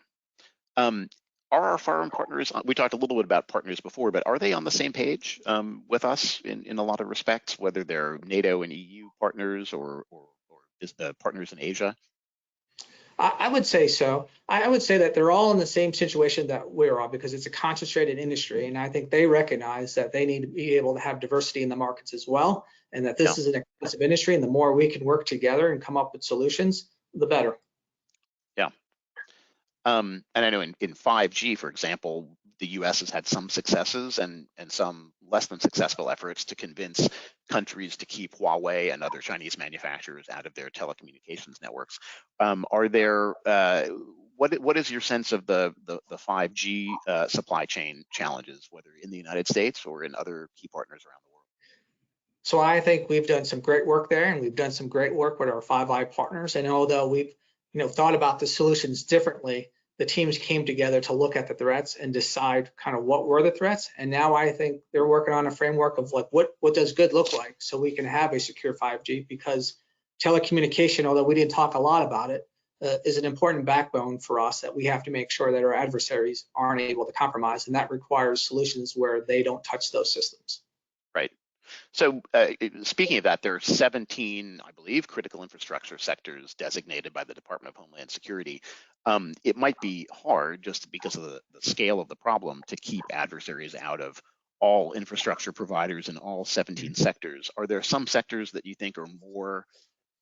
Are our foreign partners, we talked a little bit about partners before, but are they on the same page with us in a lot of respects, whether they're NATO and EU partners or partners in Asia? I would say so. I would say that they're all in the same situation that we're on, because it's a concentrated industry, and I think they recognize that they need to be able to have diversity in the markets as well, and that this is an expensive industry, and the more we can work together and come up with solutions, the better. Yeah. And I know in 5G, for example, the US has had some successes and some less than successful efforts to convince countries to keep Huawei and other Chinese manufacturers out of their telecommunications networks. What is your sense of the 5G supply chain challenges, whether in the United States or in other key partners around the world? So I think we've done some great work there, and we've done some great work with our Five Eye partners. And although we've thought about the solutions differently, the teams came together to look at the threats and decide kind of what were the threats. And now I think they're working on a framework of like what does good look like, so we can have a secure 5G, because telecommunication, although we didn't talk a lot about it, is an important backbone for us that we have to make sure that our adversaries aren't able to compromise, and that requires solutions where they don't touch those systems. Right. So speaking of that, there are 17, I believe, critical infrastructure sectors designated by the Department of Homeland Security. It might be hard, just because of the scale of the problem, to keep adversaries out of all infrastructure providers in all 17 sectors. Are there some sectors that you think are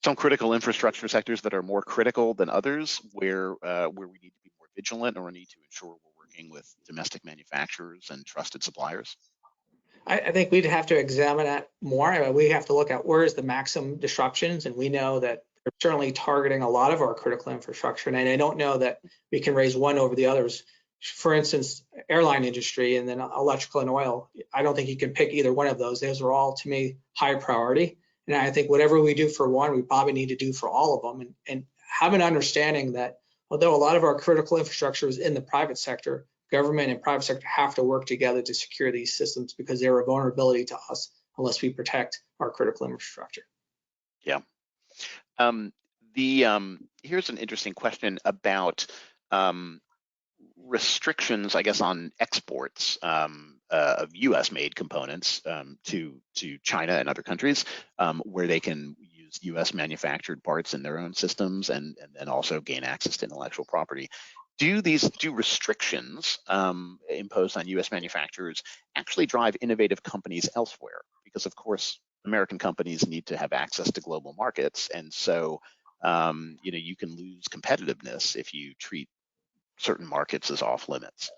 some critical infrastructure sectors that are more critical than others, where we need to be more vigilant or need to ensure we're working with domestic manufacturers and trusted suppliers? I think we'd have to examine that more. We have to look at where is the maximum disruptions, and we know that they're certainly targeting a lot of our critical infrastructure, and I don't know that we can raise one over the others. For instance, airline industry and then electrical and oil, I don't think you can pick either one of those. Those are all, to me, high priority. And I think whatever we do for one, we probably need to do for all of them, and have an understanding that although a lot of our critical infrastructure is in the private sector, government and private sector have to work together to secure these systems, because they're a vulnerability to us unless we protect our critical infrastructure. Yeah. Here's an interesting question about restrictions, I guess, on exports of US-made components to China and other countries, where they can use US manufactured parts in their own systems and then also gain access to intellectual property. Do restrictions imposed on US manufacturers actually drive innovative companies elsewhere? Because of course, American companies need to have access to global markets, and so you can lose competitiveness if you treat certain markets as off limits.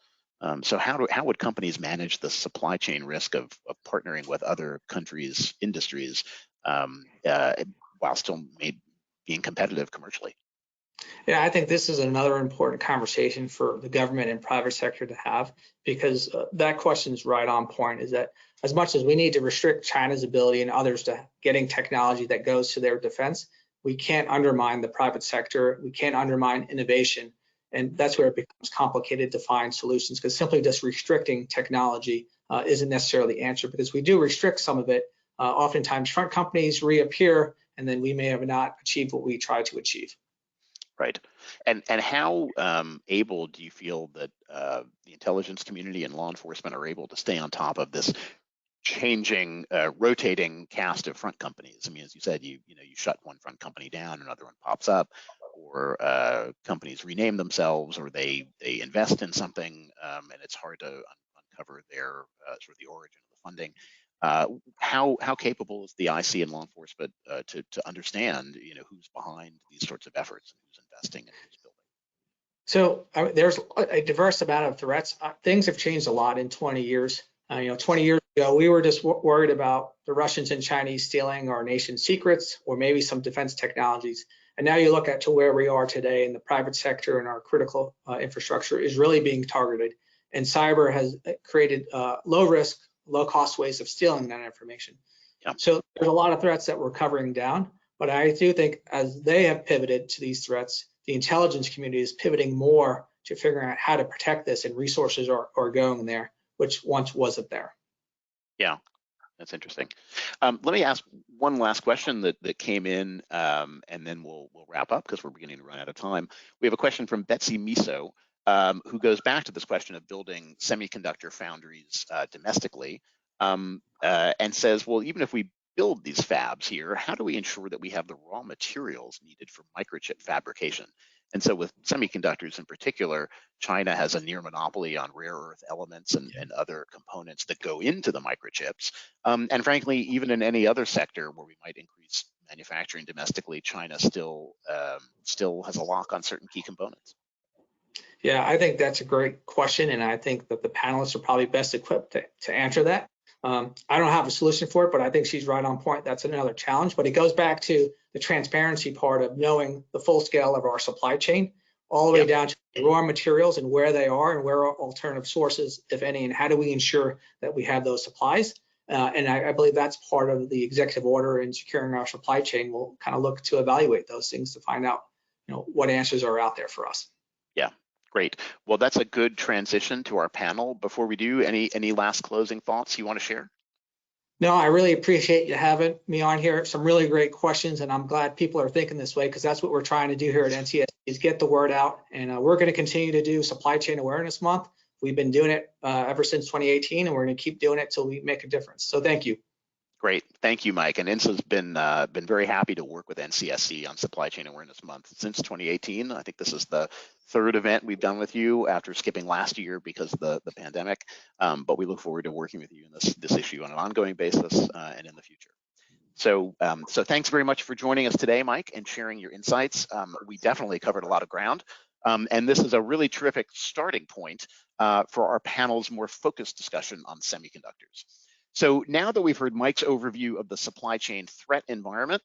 So how would companies manage the supply chain risk of partnering with other countries' industries while still being competitive commercially? Yeah, I think this is another important conversation for the government and private sector to have, because that question is right on point, is that as much as we need to restrict China's ability and others to getting technology that goes to their defense, we can't undermine the private sector, we can't undermine innovation. And that's where it becomes complicated to find solutions, because simply just restricting technology isn't necessarily the answer, because we do restrict some of it. Oftentimes front companies reappear, and then we may have not achieved what we try to achieve. Right. And how able do you feel that the intelligence community and law enforcement are able to stay on top of this changing, rotating cast of front companies? I mean, as you said, you shut one front company down, another one pops up, or companies rename themselves, or they invest in something, and it's hard to uncover their sort of the origin of the funding. How capable is the IC and law enforcement to understand who's behind these sorts of efforts and who's investing and who's building? So there's a diverse amount of threats. Things have changed a lot in 20 years. 20 years ago, we were just worried about the Russians and Chinese stealing our nation's secrets, or maybe some defense technologies. And now you look at to where we are today, in the private sector, and our critical infrastructure is really being targeted. And cyber has created low risk, low cost ways of stealing that information. Yep. So there's a lot of threats that we're covering down, but I do think as they have pivoted to these threats, the intelligence community is pivoting more to figuring out how to protect this, and resources are going there, which once wasn't there. Yeah, that's interesting. Let me ask one last question that came in, and then we'll wrap up because we're beginning to run out of time. We have a question from Betsy Miso, who goes back to this question of building semiconductor foundries domestically, and says, well, even if we build these fabs here, how do we ensure that we have the raw materials needed for microchip fabrication? And so with semiconductors in particular, China has a near monopoly on rare earth elements and other components that go into the microchips. And frankly, even in any other sector where we might increase manufacturing domestically, China still has a lock on certain key components. Yeah, I think that's a great question, and I think that the panelists are probably best equipped to answer that. I don't have a solution for it, but I think she's right on point. That's another challenge, but it goes back to the transparency part of knowing the full scale of our supply chain, all the way down to raw materials and where they are and where are alternative sources, if any, and how do we ensure that we have those supplies. And I believe that's part of the executive order in securing our supply chain. We'll kind of look to evaluate those things to find out, what answers are out there for us. Yeah, great. Well, that's a good transition to our panel. Before we do, any last closing thoughts you want to share? No, I really appreciate you having me on here. Some really great questions, and I'm glad people are thinking this way, because that's what we're trying to do here at NCSC is get the word out. And we're going to continue to do Supply Chain Awareness Month. We've been doing it ever since 2018, and we're going to keep doing it till we make a difference. So thank you. Great, thank you, Mike. And INSA's been very happy to work with NCSC on Supply Chain Awareness Month since 2018. I think this is the third event we've done with you after skipping last year because of the pandemic. But we look forward to working with you in this issue on an ongoing basis and in the future. So thanks very much for joining us today, Mike, and sharing your insights. We definitely covered a lot of ground. And this is a really terrific starting point for our panel's more focused discussion on semiconductors. So now that we've heard Mike's overview of the supply chain threat environment,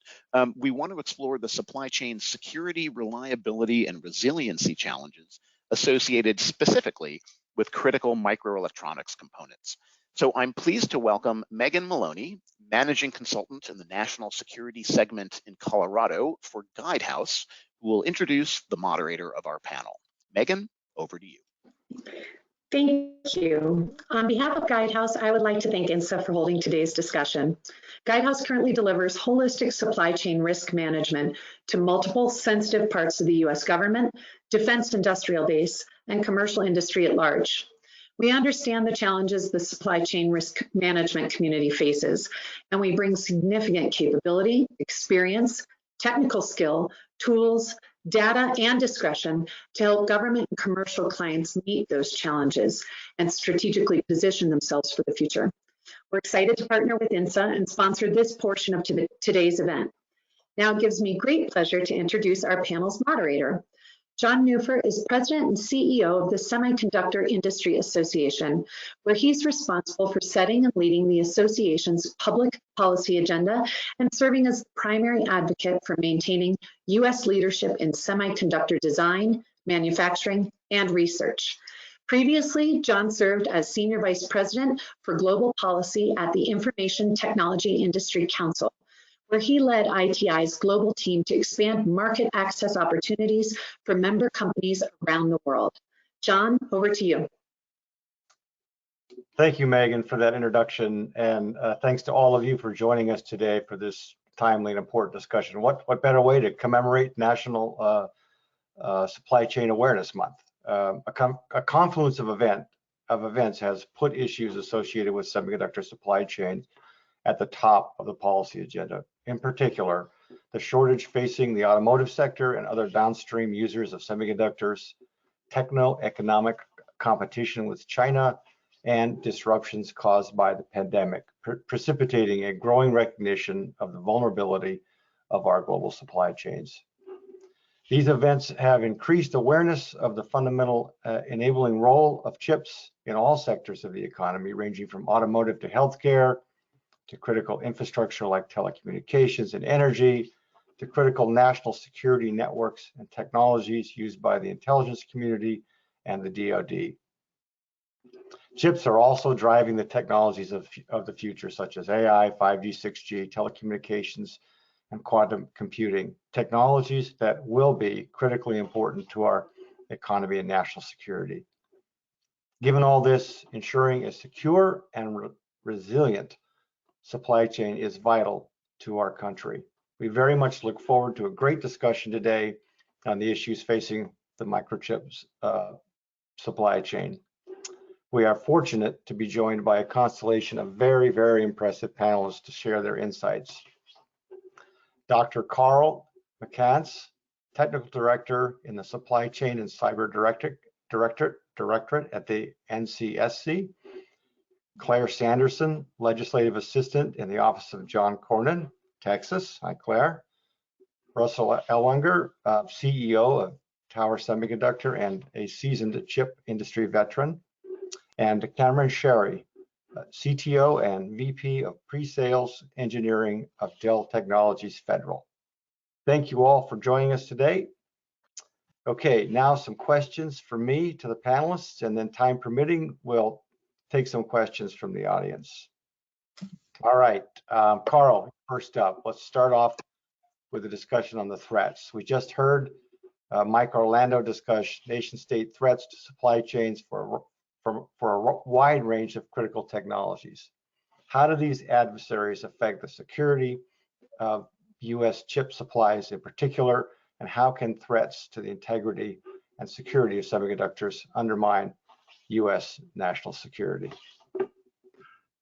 we want to explore the supply chain security, reliability, and resiliency challenges associated specifically with critical microelectronics components. So I'm pleased to welcome Megan Maloney, Managing Consultant in the National Security Segment in Colorado for Guidehouse, who will introduce the moderator of our panel. Megan, over to you. Thank you. On behalf of Guidehouse, I would like to thank INSA for holding today's discussion. Guidehouse currently delivers holistic supply chain risk management to multiple sensitive parts of the U.S. government, defense industrial base, and commercial industry at large. We understand the challenges the supply chain risk management community faces, and we bring significant capability, experience, technical skill, tools, data, and discretion to help government and commercial clients meet those challenges and strategically position themselves for the future. We're excited to partner with INSA and sponsor this portion of today's event. Now it gives me great pleasure to introduce our panel's moderator. John Neufer is President and CEO of the Semiconductor Industry Association, where he's responsible for setting and leading the association's public policy agenda and serving as the primary advocate for maintaining U.S. leadership in semiconductor design, manufacturing, and research. Previously, John served as Senior Vice President for Global Policy at the Information Technology Industry Council, where he led ITI's global team to expand market access opportunities for member companies around the world. John, over to you. Thank you, Megan, for that introduction, and thanks to all of you for joining us today for this timely and important discussion. What better way to commemorate National Supply Chain Awareness Month? A confluence of events has put issues associated with semiconductor supply chain at the top of the policy agenda. In particular, the shortage facing the automotive sector and other downstream users of semiconductors, techno-economic competition with China, and disruptions caused by the pandemic, precipitating a growing recognition of the vulnerability of our global supply chains. These events have increased awareness of the fundamental enabling role of chips in all sectors of the economy, ranging from automotive to healthcare, to critical infrastructure like telecommunications and energy, to critical national security networks and technologies used by the intelligence community and the DoD. Chips are also driving the technologies of the future, such as AI, 5G, 6G, telecommunications, and quantum computing, technologies that will be critically important to our economy and national security. Given all this, ensuring a secure and resilient supply chain is vital to our country. We very much look forward to a great discussion today on the issues facing the microchips supply chain. We are fortunate to be joined by a constellation of very, very impressive panelists to share their insights. Dr. Carl McCants, Technical Director in the Supply Chain and Cyber Directorate at the NCSC. Claire Sanderson, Legislative Assistant in the Office of John Cornyn, Texas. Hi, Claire. Russell Ellwanger, CEO of Tower Semiconductor and a seasoned chip industry veteran, and Cameron Sherry, CTO and VP of Pre-Sales Engineering of Dell Technologies Federal. Thank you all for joining us today. Okay, now some questions for me to the panelists, and then time permitting, we'll take some questions from the audience. All right, Carl, first up, let's start off with a discussion on the threats. We just heard Mike Orlando discuss nation-state threats to supply chains for a wide range of critical technologies. How do these adversaries affect the security of U.S. chip supplies in particular, and how can threats to the integrity and security of semiconductors undermine U.S. national security?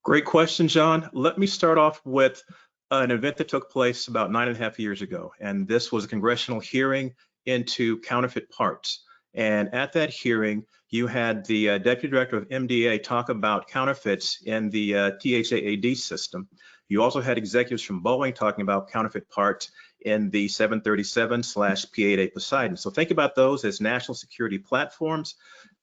Great question, John. Let me start off with an event that took place about 9.5 years ago, and this was a congressional hearing into counterfeit parts. And at that hearing, you had the Deputy Director of MDA talk about counterfeits in the THAAD system. You also had executives from Boeing talking about counterfeit parts in the 737/P-8A Poseidon. So think about those as national security platforms.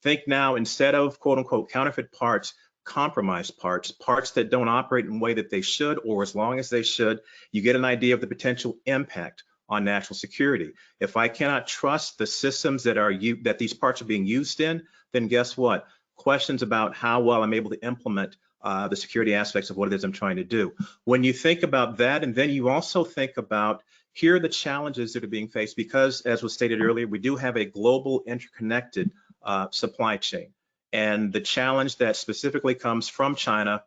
Think now, instead of quote unquote counterfeit parts, compromised parts, parts that don't operate in the way that they should, or as long as they should, you get an idea of the potential impact on national security. If I cannot trust the systems that these parts are being used in, then guess what? Questions about how well I'm able to implement the security aspects of what it is I'm trying to do. When you think about that, and then you also think about, here are the challenges that are being faced, because as was stated earlier, we do have a global interconnected supply chain. And the challenge that specifically comes from China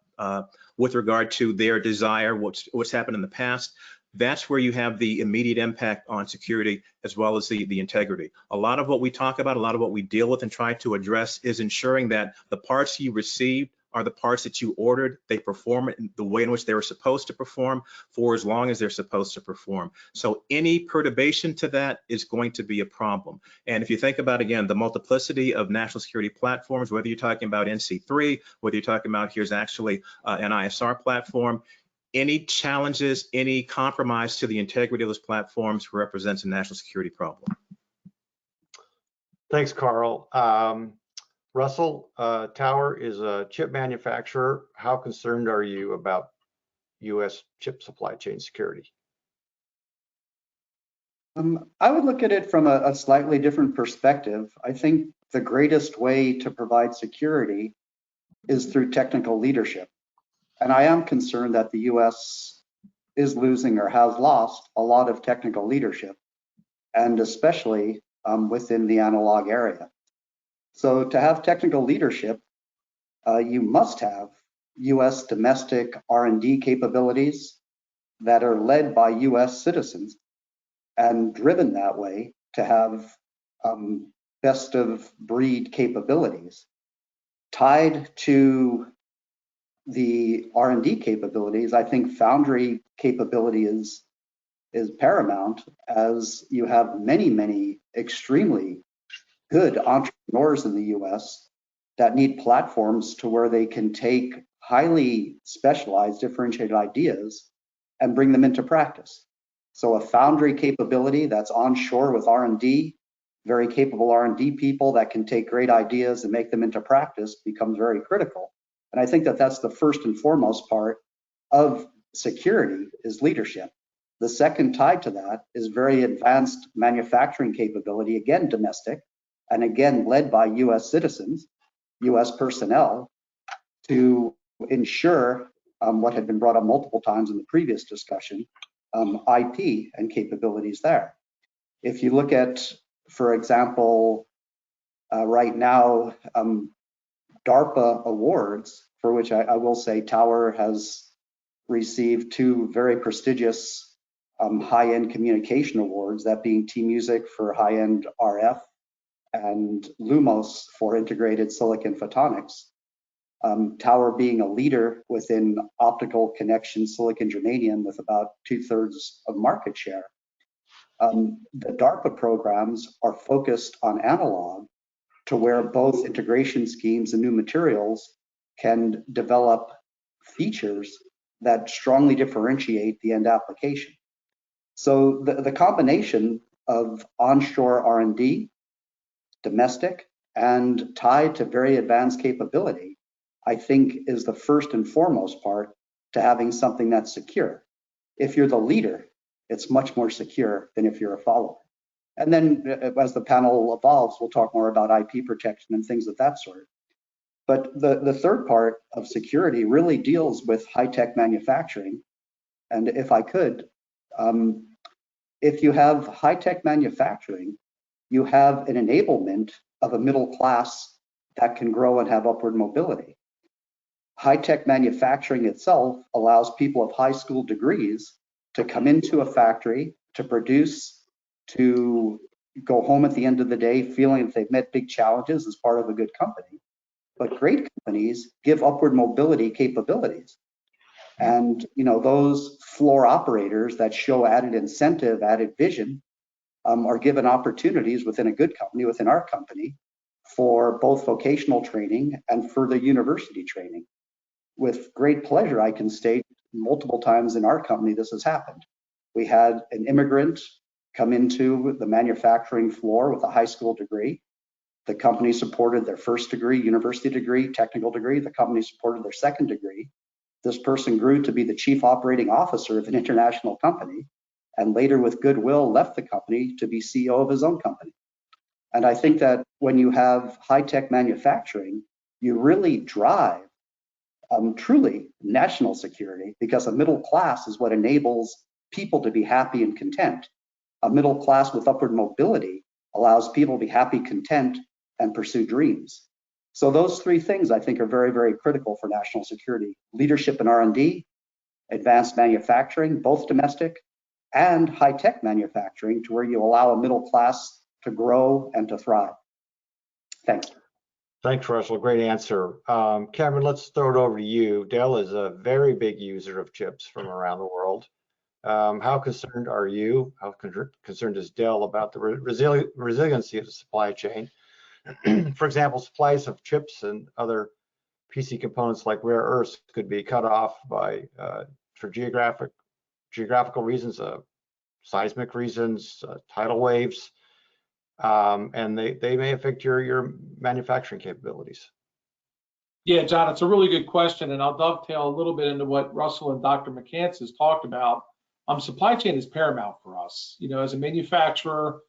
with regard to their desire, what's happened in the past, that's where you have the immediate impact on security as well as the integrity. A lot of what we talk about, a lot of what we deal with and try to address is ensuring that the parts you received are the parts that you ordered. They perform in the way in which they were supposed to perform for as long as they're supposed to perform. So any perturbation to that is going to be a problem. And if you think about, again, the multiplicity of national security platforms, whether you're talking about NC3, whether you're talking about here's actually an ISR platform, any challenges, any compromise to the integrity of those platforms represents a national security problem. Thanks, Carl. Russell, Tower is a chip manufacturer. How concerned are you about U.S. chip supply chain security? I would look at it from a slightly different perspective. I think the greatest way to provide security is through technical leadership. And I am concerned that the U.S. is losing or has lost a lot of technical leadership, and especially within the analog area. So to have technical leadership, you must have U.S. domestic R&D capabilities that are led by U.S. citizens and driven that way to have best of breed capabilities. Tied to the R&D capabilities, I think foundry capability is paramount, as you have many extremely good entrepreneurs in the US that need platforms to where they can take highly specialized differentiated ideas and bring them into practice. So a foundry capability that's onshore with R&D, very capable R&D people that can take great ideas and make them into practice becomes very critical. And I think that that's the first and foremost part of security is leadership. The second tied to that is very advanced manufacturing capability, again, domestic, and again, led by US citizens, US personnel, to ensure what had been brought up multiple times in the previous discussion, IP and capabilities there. If you look at, for example, right now, DARPA awards, for which I will say Tower has received 2 very prestigious high-end communication awards, that being T-Music for high-end RF and Lumos for integrated silicon photonics. Tower being a leader within optical connection silicon germanium with about 2/3 of market share. The DARPA programs are focused on analog to where both integration schemes and new materials can develop features that strongly differentiate the end application. So the combination of onshore R&D domestic, and tied to very advanced capability, I think is the first and foremost part to having something that's secure. If you're the leader, it's much more secure than if you're a follower. And then as the panel evolves, we'll talk more about IP protection and things of that sort. But the third part of security really deals with high-tech manufacturing. And if I could, if you have high-tech manufacturing, you have an enablement of a middle class that can grow and have upward mobility. High-tech manufacturing itself allows people of high school degrees to come into a factory, to produce, to go home at the end of the day feeling that they've met big challenges as part of a good company. But great companies give upward mobility capabilities. And those floor operators that show added incentive, added vision, are given opportunities within a good company, within our company, for both vocational training and further university training. With great pleasure, I can state multiple times in our company this has happened. We had an immigrant come into the manufacturing floor with a high school degree. The company supported their first degree, university degree, technical degree. The company supported their second degree. This person grew to be the chief operating officer of an international company, and later with goodwill left the company to be CEO of his own company. And I think that when you have high-tech manufacturing, you really drive truly national security, because a middle class is what enables people to be happy and content. A middle class with upward mobility allows people to be happy, content, and pursue dreams. So those three things I think are very, very critical for national security: leadership in R&D, advanced manufacturing, both domestic, and high-tech manufacturing, to where you allow a middle class to grow and to thrive. Thanks. Thanks, Russell. Great answer. Cameron, let's throw it over to you. Dell is a very big user of chips from around the world. How concerned are you? How concerned is Dell about the resiliency of the supply chain? For example, supplies of chips and other PC components like rare earths could be cut off for geographical reasons, seismic reasons, tidal waves, and they may affect your manufacturing capabilities. Yeah, John, it's a really good question, and I'll dovetail a little bit into what Russell and Dr. McCants has talked about. Supply chain is paramount for us. As a manufacturer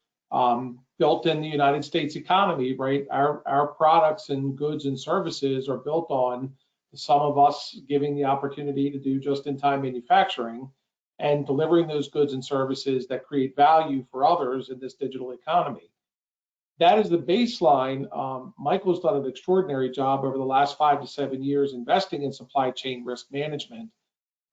built in the United States economy, right? Our products and goods and services are built on some of us giving the opportunity to do just-in-time manufacturing and delivering those goods and services that create value for others in this digital economy. That is the baseline. Michael's done an extraordinary job over the last 5 to 7 years investing in supply chain risk management.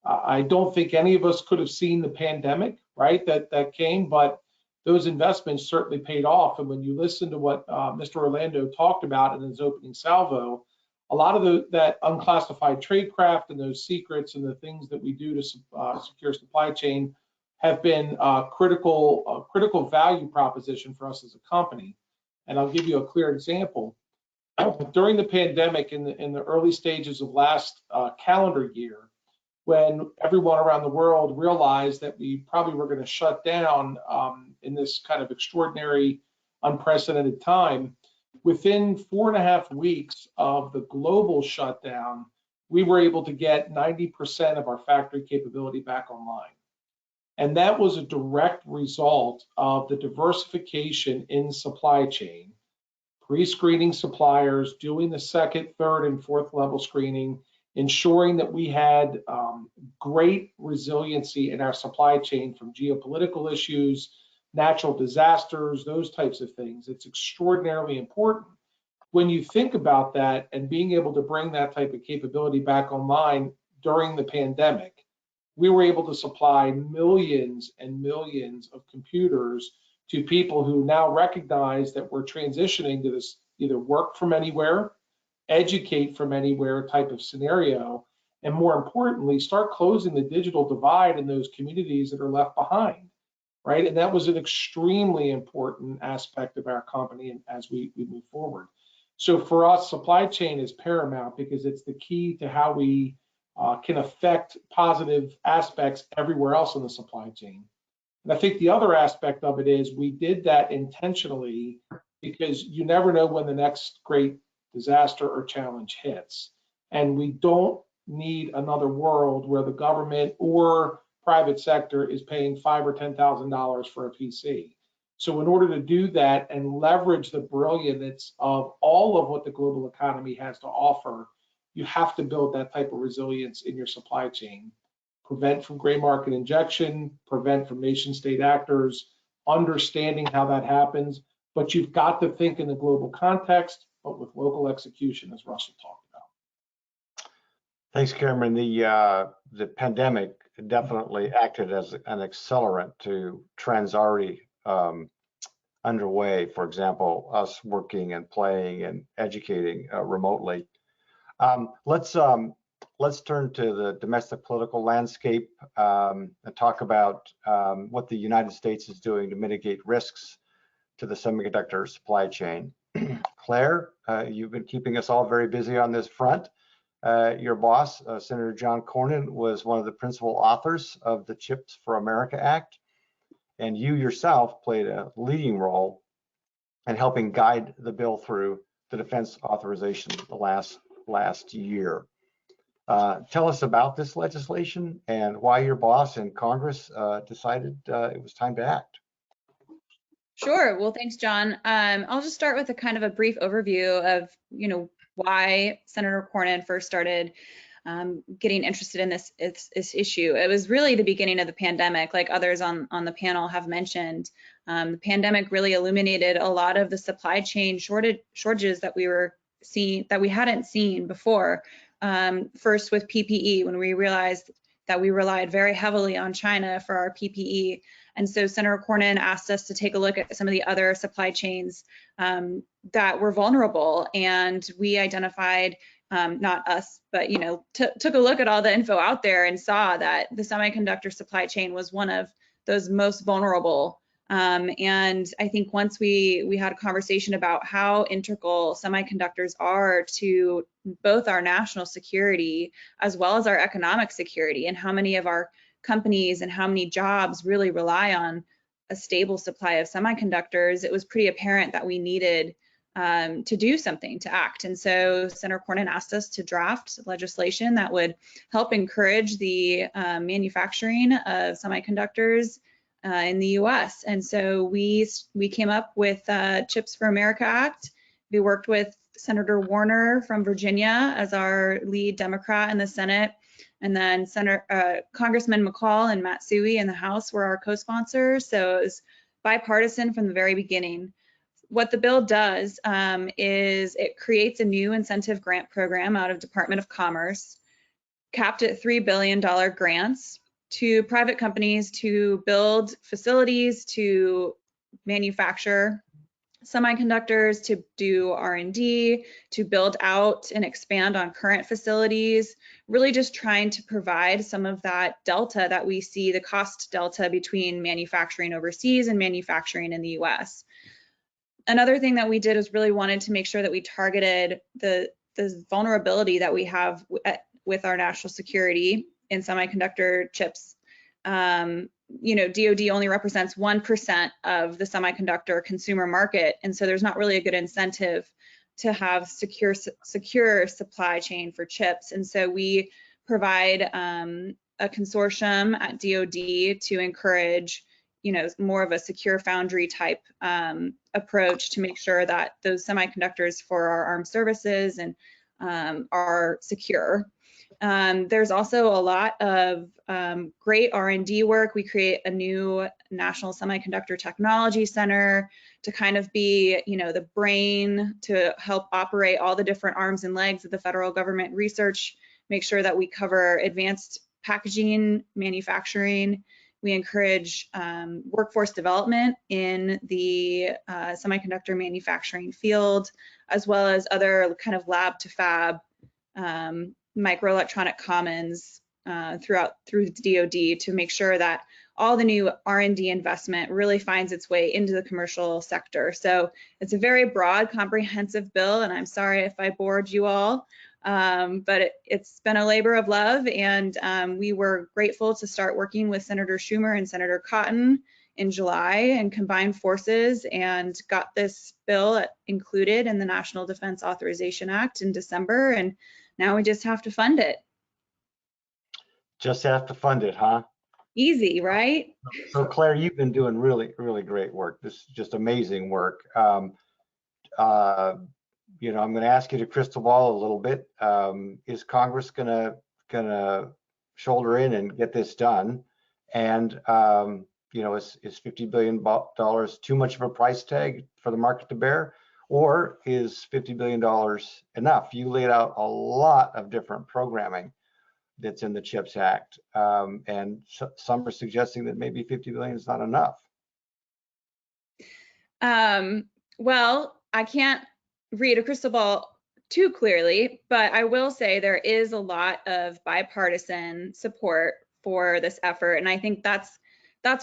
I don't think any of us could have seen the pandemic, right, that came, but those investments certainly paid off. And when you listen to what Mr. Orlando talked about in his opening salvo, a lot of that unclassified tradecraft and those secrets and the things that we do to secure supply chain have been a critical value proposition for us as a company. And I'll give you a clear example. During the pandemic, in the early stages of last calendar year, when everyone around the world realized that we probably were going to shut down in this kind of extraordinary, unprecedented time, within 4.5 weeks of the global shutdown, we were able to get 90% of our factory capability back online. And that was a direct result of the diversification in supply chain, pre-screening suppliers, doing the second, third, and fourth level screening, ensuring that we had great resiliency in our supply chain from geopolitical issues, natural disasters, those types of things. It's extraordinarily important. When you think about that and being able to bring that type of capability back online during the pandemic, we were able to supply millions and millions of computers to people who now recognize that we're transitioning to this either work from anywhere, educate from anywhere type of scenario, and more importantly, start closing the digital divide in those communities that are left behind, right? And that was an extremely important aspect of our company and as we move forward. So for us, supply chain is paramount because it's the key to how we can affect positive aspects everywhere else in the supply chain. And I think the other aspect of it is we did that intentionally because you never know when the next great disaster or challenge hits. And we don't need another world where the government or private sector is paying $5,000 or $10,000 for a PC. So in order to do that and leverage the brilliance of all of what the global economy has to offer, you have to build that type of resilience in your supply chain. Prevent from gray market injection, prevent from nation state actors, understanding how that happens, but you've got to think in the global context, but with local execution, as Russell talked about. Thanks, Cameron. The pandemic definitely acted as an accelerant to trends already underway. For example, us working and playing and educating remotely. Let's turn to the domestic political landscape and talk about what the United States is doing to mitigate risks to the semiconductor supply chain. Claire, you've been keeping us all very busy on this front. Your boss, Senator John Cornyn, was one of the principal authors of the Chips for America Act, and you yourself played a leading role in helping guide the bill through the defense authorization last year. Tell us about this legislation and why your boss and Congress decided it was time to act. Sure. Well, thanks, John. I'll just start with a kind of a brief overview of, why Senator Cornyn first started getting interested in this issue. It was really the beginning of the pandemic, like others on the panel have mentioned. The pandemic really illuminated a lot of the supply chain shortages that we hadn't seen before. First with PPE, when we realized that we relied very heavily on China for our PPE. And so Senator Cornyn asked us to take a look at some of the other supply chains that were vulnerable. And we identified, not us, but took a look at all the info out there and saw that the semiconductor supply chain was one of those most vulnerable. And I think once we had a conversation about how integral semiconductors are to both our national security as well as our economic security, and how many of our companies and how many jobs really rely on a stable supply of semiconductors, it was pretty apparent that we needed to do something, to act. And so Senator Cornyn asked us to draft legislation that would help encourage the manufacturing of semiconductors in the US. And so we came up with Chips for America Act. We worked with Senator Warner from Virginia as our lead Democrat in the Senate. And then Congressman McCall and Matsui in the House were our co-sponsors. So it was bipartisan from the very beginning. What the bill does is it creates a new incentive grant program out of Department of Commerce, capped at $3 billion grants to private companies to build facilities, to manufacture semiconductors, to do R&D, to build out and expand on current facilities, really just trying to provide some of that delta that we see, the cost delta between manufacturing overseas and manufacturing in the US. Another thing that we did is really wanted to make sure that we targeted the vulnerability that we have with our national security in semiconductor chips. DoD only represents 1% of the semiconductor consumer market, and so there's not really a good incentive to have secure supply chain for chips. And so we provide a consortium at DoD to encourage, more of a secure foundry type approach to make sure that those semiconductors for our armed services and are secure. There's also a lot of great R&D work. We create a new National Semiconductor Technology Center to kind of be, the brain to help operate all the different arms and legs of the federal government research, make sure that we cover advanced packaging, manufacturing. We encourage workforce development in the semiconductor manufacturing field, as well as other kind of lab to fab microelectronic commons through the DoD to make sure that all the new R&D investment really finds its way into the commercial sector. So it's a very broad, comprehensive bill, and I'm sorry if I bored you all, but it's been a labor of love, and we were grateful to start working with Senator Schumer and Senator Cotton in July and combined forces and got this bill included in the National Defense Authorization Act in December, and now we just have to fund it. Just have to fund it, huh? Easy, right? So Claire, you've been doing really, really great work. This is just amazing work. You know, I'm going to ask you to crystal ball a little bit. Is Congress gonna shoulder in and get this done? And you know, is $50 billion too much of a price tag for the market to bear, or is $50 billion enough? You laid out a lot of different programming that's in the CHIPS Act, and some are suggesting that maybe $50 billion is not enough. Well, I can't read a crystal ball too clearly, but I will say there is a lot of bipartisan support for this effort, and I think that's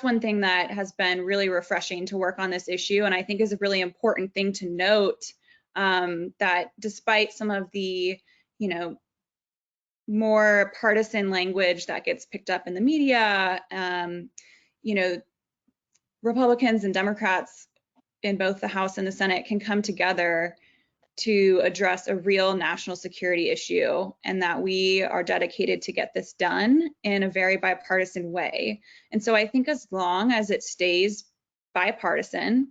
one thing that has been really refreshing to work on this issue, and I think is a really important thing to note, that despite some of the, you know, more partisan language that gets picked up in the media, you know, Republicans and Democrats in both the House and the Senate can come together to address a real national security issue, and that we are dedicated to get this done in a very bipartisan way. And so I think as long as it stays bipartisan,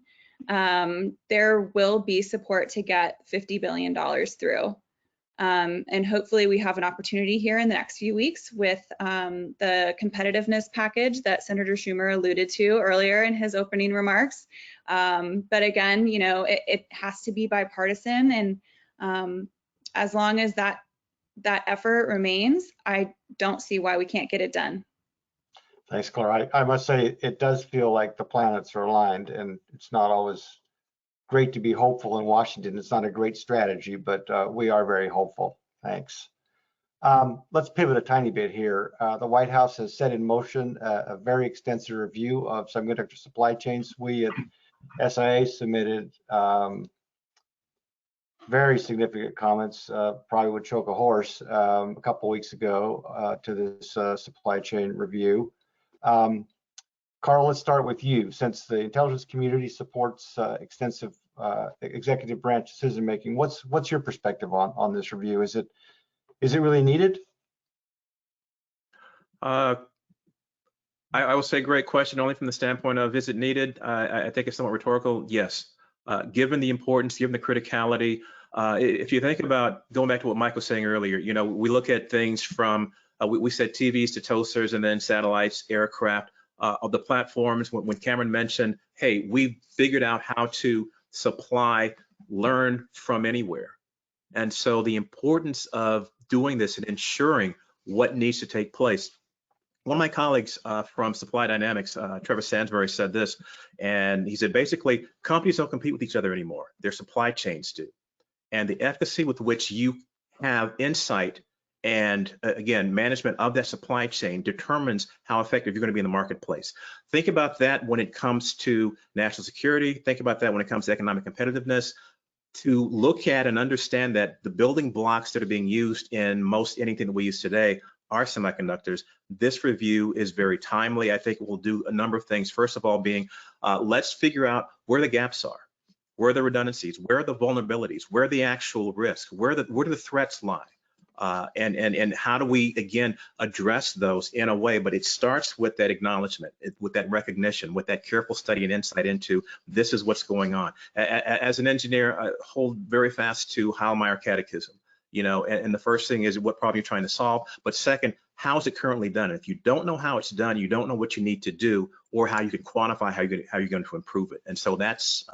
there will be support to get $50 billion through. And hopefully we have an opportunity here in the next few weeks with the competitiveness package that Senator Schumer alluded to earlier in his opening remarks. But again, you know, it has to be bipartisan, and as long as that effort remains, I don't see why we can't get it done. Thanks, Claire. I must say it does feel like the planets are aligned, and it's not always great to be hopeful in Washington. It's not a great strategy, but we are very hopeful. Thanks. Let's pivot a tiny bit here. The White House has set in motion a very extensive review of semiconductor supply chains. We at SIA submitted very significant comments, probably would choke a horse, a couple weeks ago to this supply chain review. Carl, let's start with you. Since the intelligence community supports extensive executive branch decision making, what's your perspective on this review? Is it really needed? I will say great question, only from the standpoint of is it needed? I think it's somewhat rhetorical. Yes, given the importance, given the criticality. If you think about going back to what Mike was saying earlier, you know, we look at things from we said TVs to toasters and then satellites, aircraft. Of the platforms, when Cameron mentioned, hey, we figured out how to supply, learn from anywhere. And so the importance of doing this and ensuring what needs to take place. One of my colleagues from Supply Dynamics, Trevor Sansbury, said this, and he said, basically, companies don't compete with each other anymore. Their supply chains do. And the efficacy with which you have insight and again, management of that supply chain determines how effective you're going to be in the marketplace. Think about that when it comes to national security. Think about that when it comes to economic competitiveness. To look at and understand that the building blocks that are being used in most anything that we use today are semiconductors. This review is very timely. I think it will do a number of things. First of all, being let's figure out where the gaps are, where are the redundancies, where are the vulnerabilities, where are the actual risks, where do the threats lie. And how do we, again, address those in a way, but it starts with that acknowledgement, with that recognition, with that careful study and insight into this is what's going on. As an engineer, I hold very fast to Heilmeyer Catechism, you know, and the first thing is what problem you're trying to solve, but second, how is it currently done? If you don't know how it's done, you don't know what you need to do or how you can quantify how you're going to improve it. And so that's,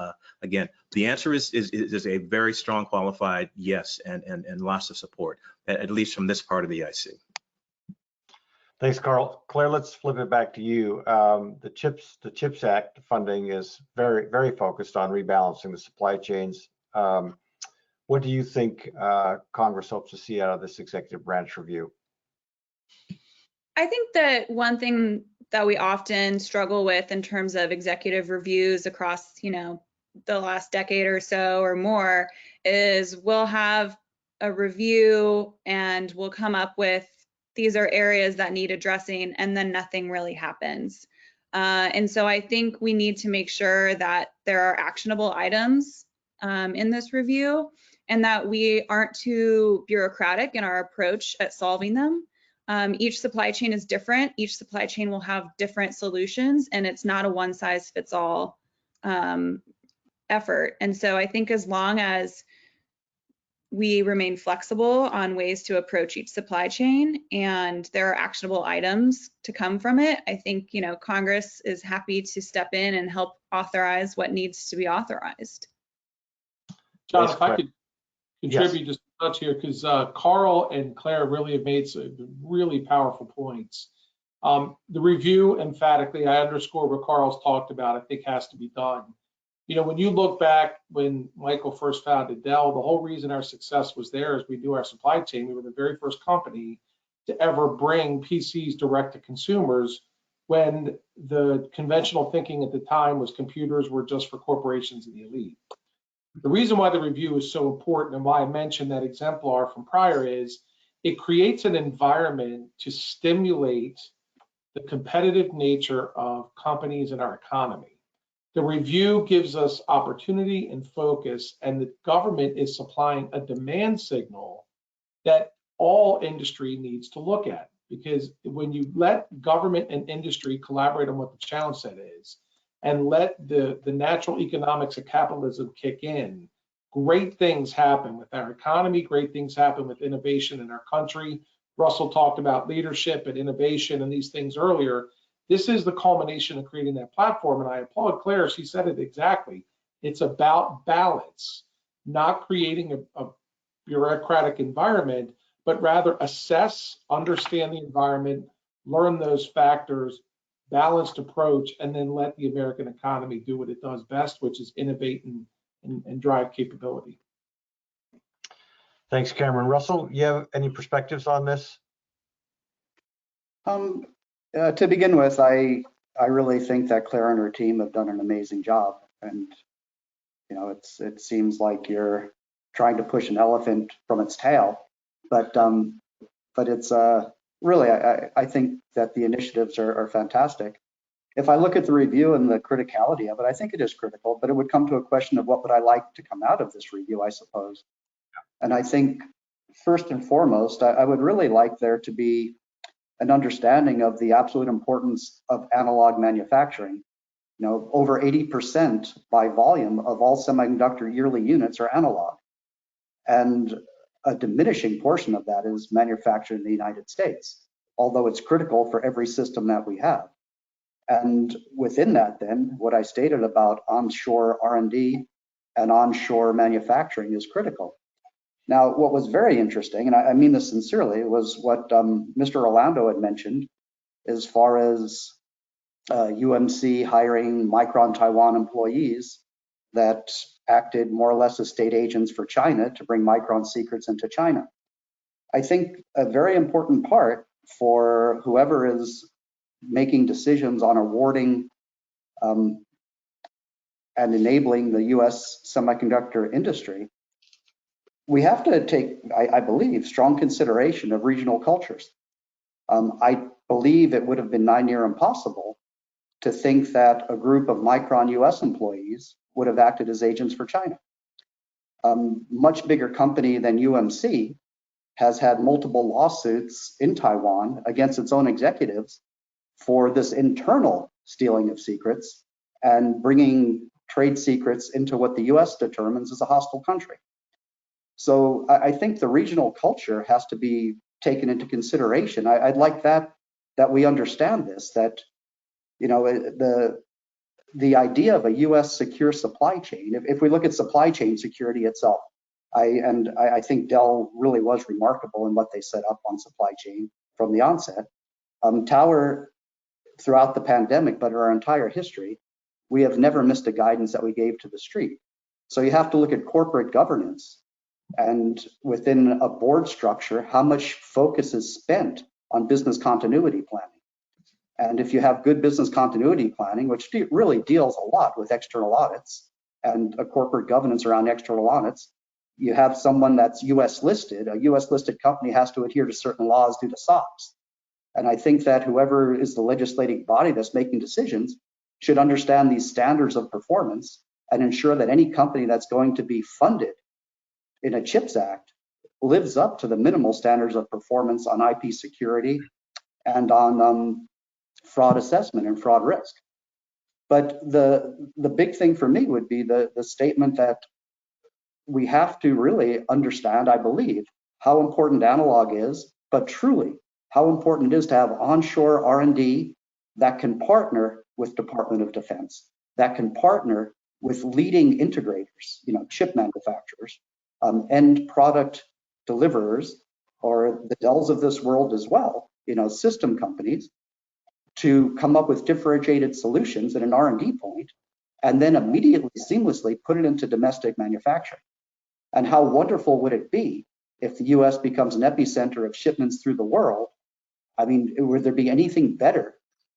again, the answer is a very strong qualified yes and lots of support, at least from this part of the EIC. Thanks, Carl. Claire, let's flip it back to you. The CHIPS Act funding is very, very focused on rebalancing the supply chains. What do you think Congress hopes to see out of this executive branch review? I think that one thing that we often struggle with in terms of executive reviews across, you know, the last decade or so or more is we'll have a review and we'll come up with these are areas that need addressing and then nothing really happens. And so I think we need to make sure that there are actionable items in this review and that we aren't too bureaucratic in our approach at solving them. Each supply chain is different. Each supply chain will have different solutions, and it's not a one-size-fits-all effort. And so I think as long as we remain flexible on ways to approach each supply chain and there are actionable items to come from it, I think, you know, Congress is happy to step in and help authorize what needs to be authorized. John, Thanks, if I Claire. could contribute just a touch here, because Carl and Claire really have made some really powerful points. The review, emphatically, I underscore what Carl's talked about, I think has to be done. You know, when you look back when Michael first founded Dell, the whole reason our success was there is we knew our supply chain. We were the very first company to ever bring PCs direct to consumers when the conventional thinking at the time was computers were just for corporations and the elite. The reason why the review is so important and why I mentioned that exemplar from prior is it creates an environment to stimulate the competitive nature of companies in our economy. The review gives us opportunity and focus, and the government is supplying a demand signal that all industry needs to look at. Because when you let government and industry collaborate on what the challenge set is, and let the natural economics of capitalism kick in, great things happen with our economy, great things happen with innovation in our country. Russell talked about leadership and innovation and these things earlier. This is the culmination of creating that platform, and I applaud Claire, she said it exactly. It's about balance, not creating a bureaucratic environment, but rather assess, understand the environment, learn those factors, balanced approach, and then let the American economy do what it does best, which is innovate and drive capability. Thanks, Cameron. Russell, you have any perspectives on this? To begin with, I really think that Claire and her team have done an amazing job. And, you know, it seems like you're trying to push an elephant from its tail, but it's really, I think that the initiatives are fantastic. If I look at the review and the criticality of it, I think it is critical, but it would come to a question of what would I like to come out of this review, I suppose. And I think first and foremost, I would really like there to be an understanding of the absolute importance of analog manufacturing. You know, over 80% by volume of all semiconductor yearly units are analog. And a diminishing portion of that is manufactured in the United States, although it's critical for every system that we have. And within that, then, what I stated about onshore R&D and onshore manufacturing is critical. Now, what was very interesting, and I mean this sincerely, was what Mr. Orlando had mentioned as far as UMC hiring Micron Taiwan employees that acted more or less as state agents for China to bring Micron secrets into China. I think a very important part for whoever is making decisions on awarding and enabling the US semiconductor industry, we have to take, I believe, strong consideration of regional cultures. I believe it would have been near impossible to think that a group of Micron US employees would have acted as agents for China. Much bigger company than UMC has had multiple lawsuits in Taiwan against its own executives for this internal stealing of secrets and bringing trade secrets into what the US determines as a hostile country. So I think the regional culture has to be taken into consideration. I'd like that we understand this, that, you know, the idea of a US secure supply chain, if we look at supply chain security itself, I think Dell really was remarkable in what they set up on supply chain from the onset. Tower, throughout the pandemic, but our entire history, we have never missed a guidance that we gave to the street. So you have to look at corporate governance and within a board structure, how much focus is spent on business continuity planning. And if you have good business continuity planning, which really deals a lot with external audits and a corporate governance around external audits, you have someone that's US listed, a US listed company has to adhere to certain laws due to SOX. And I think that whoever is the legislative body that's making decisions should understand these standards of performance and ensure that any company that's going to be funded in a CHIPS Act lives up to the minimal standards of performance on IP security and on fraud assessment and fraud risk. But the big thing for me would be the statement that we have to really understand, I believe, how important analog is, but truly how important it is to have onshore R&D that can partner with Department of Defense, that can partner with leading integrators, chip manufacturers, end product deliverers, or the Dells of this world as well, system companies, to come up with differentiated solutions at an R&D point, and then immediately, seamlessly put it into domestic manufacturing. And how wonderful would it be if the US becomes an epicenter of shipments through the world? I mean, would there be anything better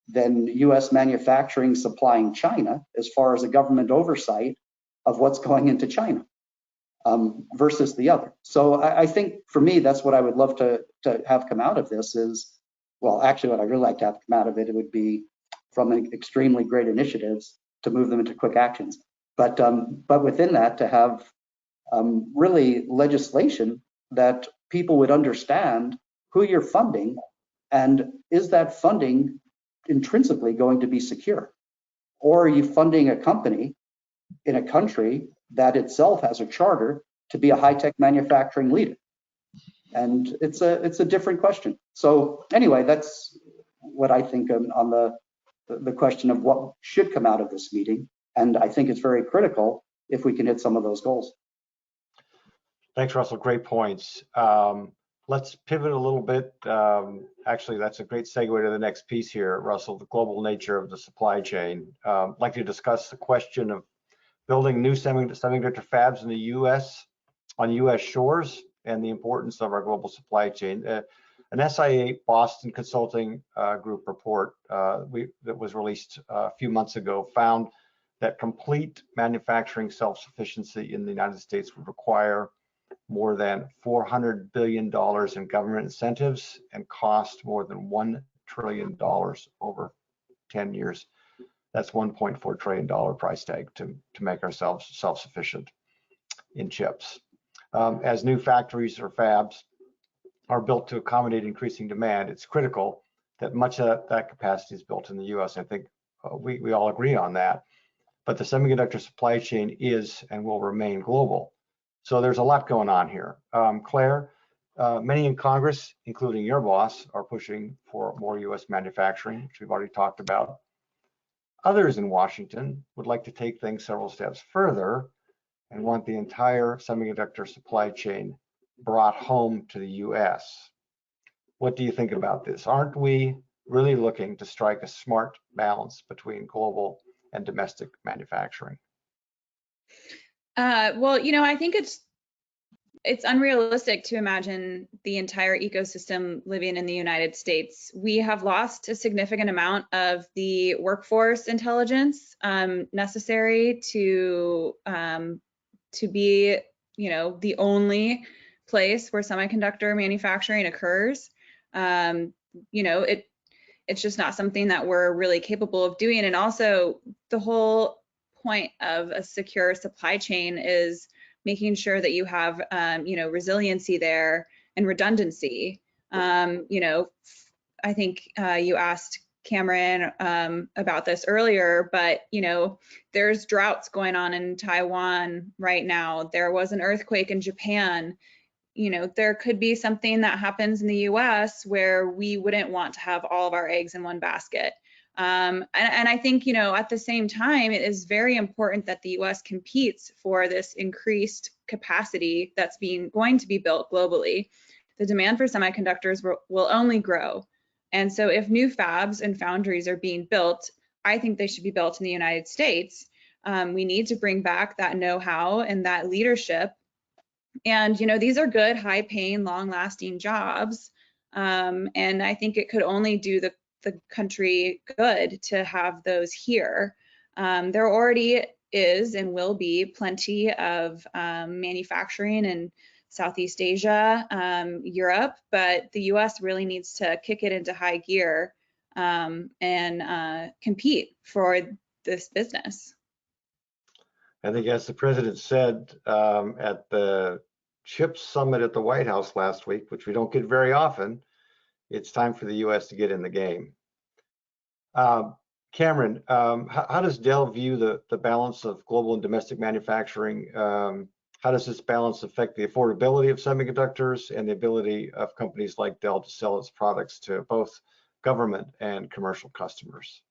than US manufacturing supplying China as far as a government oversight of what's going into China versus the other? So I think for me, that's what I would love to have come out of this is, well, actually what I'd really like to have come out of it would be from extremely great initiatives to move them into quick actions. But within that, to have really legislation that people would understand who you're funding and is that funding intrinsically going to be secure? Or are you funding a company in a country that itself has a charter to be a high-tech manufacturing leader? And it's a different question. So anyway, that's what I think on the question of what should come out of this meeting. And I think it's very critical if we can hit some of those goals. Thanks, Russell. Great points. Let's pivot a little bit. Actually, that's a great segue to the next piece here, Russell, the global nature of the supply chain. I'd like to discuss the question of building new semiconductor fabs in the U.S. on U.S. shores and the importance of our global supply chain. An SIA Boston Consulting Group report that was released a few months ago found that complete manufacturing self-sufficiency in the United States would require more than $400 billion in government incentives and cost more than $1 trillion over 10 years. That's $1.4 trillion price tag to make ourselves self-sufficient in chips. As new factories or fabs are built to accommodate increasing demand, it's critical that much of that capacity is built in the US. I think we all agree on that. But the semiconductor supply chain is and will remain global. So there's a lot going on here. Claire, many in Congress, including your boss, are pushing for more US manufacturing, which we've already talked about. Others in Washington would like to take things several steps further and want the entire semiconductor supply chain brought home to the US. What do you think about this? Aren't we really looking to strike a smart balance between global and domestic manufacturing? Well, I think it's unrealistic to imagine the entire ecosystem living in the United States. We have lost a significant amount of the workforce intelligence necessary to be, the only place where semiconductor manufacturing occurs. It's just not something that we're really capable of doing. And also, the whole point of a secure supply chain is making sure that you have, resiliency there and redundancy. I think you asked Cameron about this earlier, but, there's droughts going on in Taiwan right now. There was an earthquake in Japan. There could be something that happens in the US where we wouldn't want to have all of our eggs in one basket. And I think, at the same time, it is very important that the US competes for this increased capacity that's going to be built globally. The demand for semiconductors will only grow. And so if new fabs and foundries are being built, I think they should be built in the United States. We need to bring back that know-how and that leadership. And, these are good, high-paying, long-lasting jobs. And I think it could only do the country good to have those here. There already is and will be plenty of manufacturing and Southeast Asia, Europe, but the US really needs to kick it into high gear and compete for this business. I think, as the president said at the CHIPS summit at the White House last week, which we don't get very often, it's time for the U.S. to get in the game. Cameron, how does Dell view the balance of global and domestic manufacturing? How does this balance affect the affordability of semiconductors and the ability of companies like Dell to sell its products to both government and commercial customers?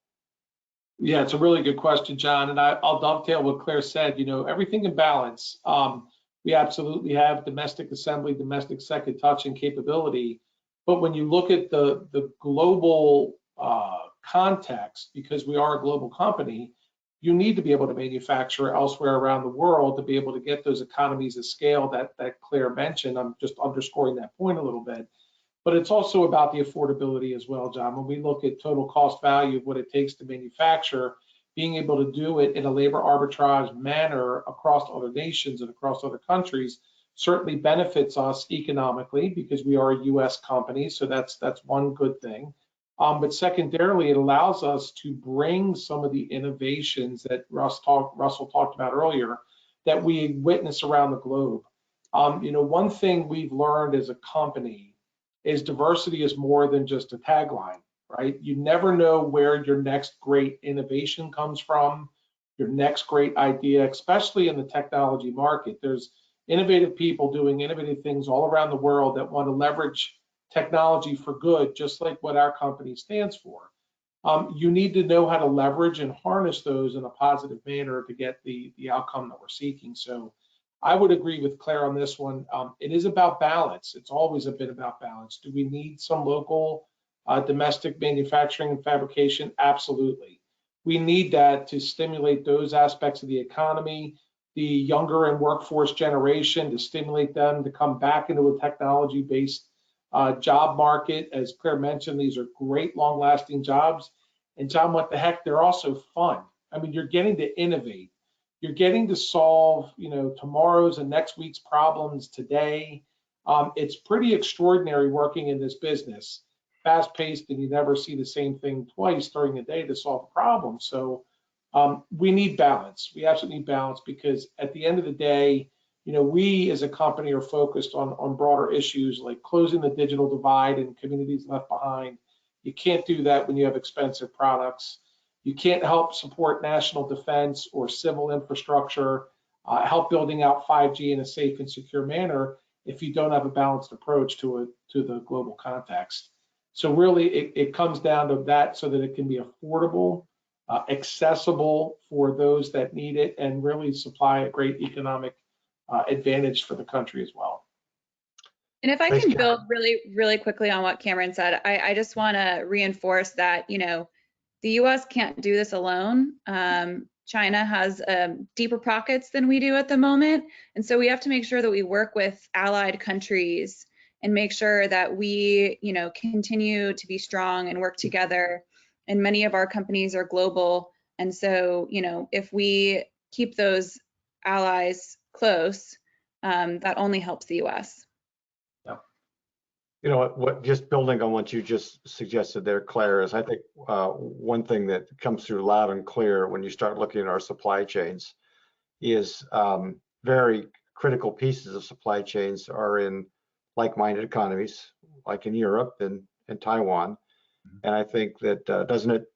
Yeah, it's a really good question, John. And I'll dovetail what Claire said. You know, everything in balance. We absolutely have domestic assembly, domestic second touching capability. But when you look at the global context, because we are a global company, you need to be able to manufacture elsewhere around the world to be able to get those economies of scale that Claire mentioned. I'm just underscoring that point a little bit. But it's also about the affordability as well, John. When we look at total cost value of what it takes to manufacture, being able to do it in a labor arbitrage manner across other nations and across other countries certainly benefits us economically because we are a U.S. company. So that's one good thing. But secondarily, it allows us to bring some of the innovations that Russell talked about earlier that we witness around the globe. You know, one thing we've learned as a company is diversity is more than just a tagline, right? You never know where your next great innovation comes from, your next great idea, especially in the technology market. There's innovative people doing innovative things all around the world that want to leverage technology for good, just like what our company stands for. You need to know how to leverage and harness those in a positive manner to get the outcome that we're seeking. So I would agree with Claire on this one. It is about balance. It's always been about balance. Do we need some local domestic manufacturing and fabrication? Absolutely. We need that to stimulate those aspects of the economy, the younger and workforce generation, to stimulate them to come back into a technology-based job market. As Claire mentioned, these are great long-lasting jobs. And John, what the heck, they're also fun. I mean, you're getting to innovate. You're getting to solve, you know, tomorrow's and next week's problems today. It's pretty extraordinary working in this business, fast-paced, and you never see the same thing twice during the day to solve a problem. So we need balance. We absolutely need balance because at the end of the day, you know, we as a company are focused on broader issues like closing the digital divide and communities left behind. You can't do that when you have expensive products. You can't help support national defense or civil infrastructure, help building out 5G in a safe and secure manner if you don't have a balanced approach to the global context. So really, it comes down to that so that it can be affordable, accessible for those that need it, and really supply a great economic advantage for the country as well. And if I can build really quickly on what Cameron said, I just want to reinforce that, you know, the US can't do this alone. China has deeper pockets than we do at the moment. And so we have to make sure that we work with allied countries and make sure that we, you know, continue to be strong and work together. And many of our companies are global. And so, you know, if we keep those allies close, that only helps the US. You know what, just building on what you just suggested there, Claire, is I think one thing that comes through loud and clear when you start looking at our supply chains is very critical pieces of supply chains are in like-minded economies, like in Europe and Taiwan. And I think that doesn't it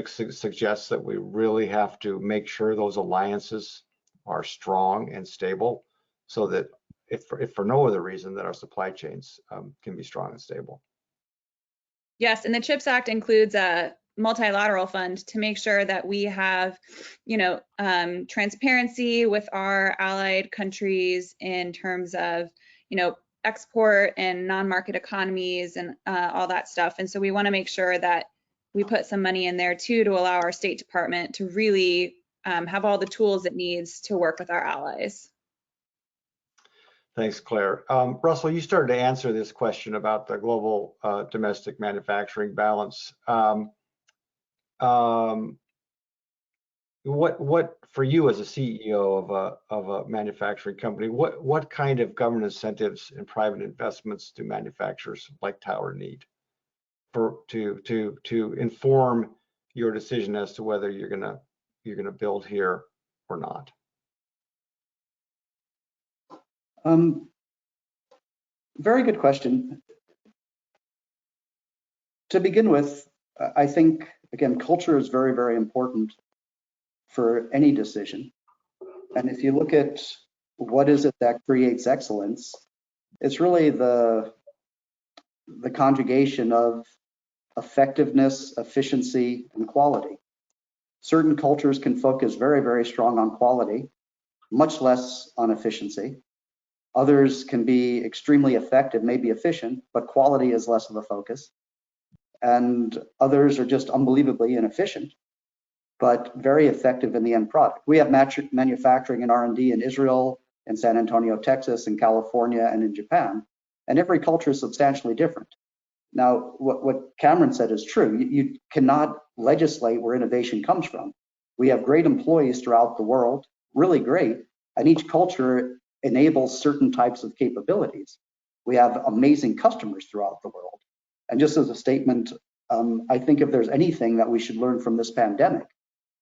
suggest that we really have to make sure those alliances are strong and stable so that if for no other reason that our supply chains can be strong and stable. Yes, and the CHIPS Act includes a multilateral fund to make sure that we have, you know, transparency with our allied countries in terms of, you know, export and non-market economies and all that stuff. And so we want to make sure that we put some money in there too to allow our State Department to really have all the tools it needs to work with our allies. Thanks, Claire. Russell, you started to answer this question about the global domestic manufacturing balance. what for you as a CEO of a manufacturing company, what kind of government incentives and private investments do manufacturers like Tower need to inform your decision as to whether you're gonna build here or not? Very good question. To begin with, I think, again, culture is very, very important for any decision. And if you look at what is it that creates excellence, it's really the conjugation of effectiveness, efficiency, and quality. Certain cultures can focus very, very strong on quality, much less on efficiency. Others can be extremely effective, maybe efficient, but quality is less of a focus. And others are just unbelievably inefficient, but very effective in the end product. We have manufacturing and R&D in Israel, in San Antonio, Texas, in California, and in Japan, and every culture is substantially different. Now, what Cameron said is true. You cannot legislate where innovation comes from. We have great employees throughout the world, really great, and each culture enables certain types of capabilities. We have amazing customers throughout the world. And just as a statement, I think if there's anything that we should learn from this pandemic,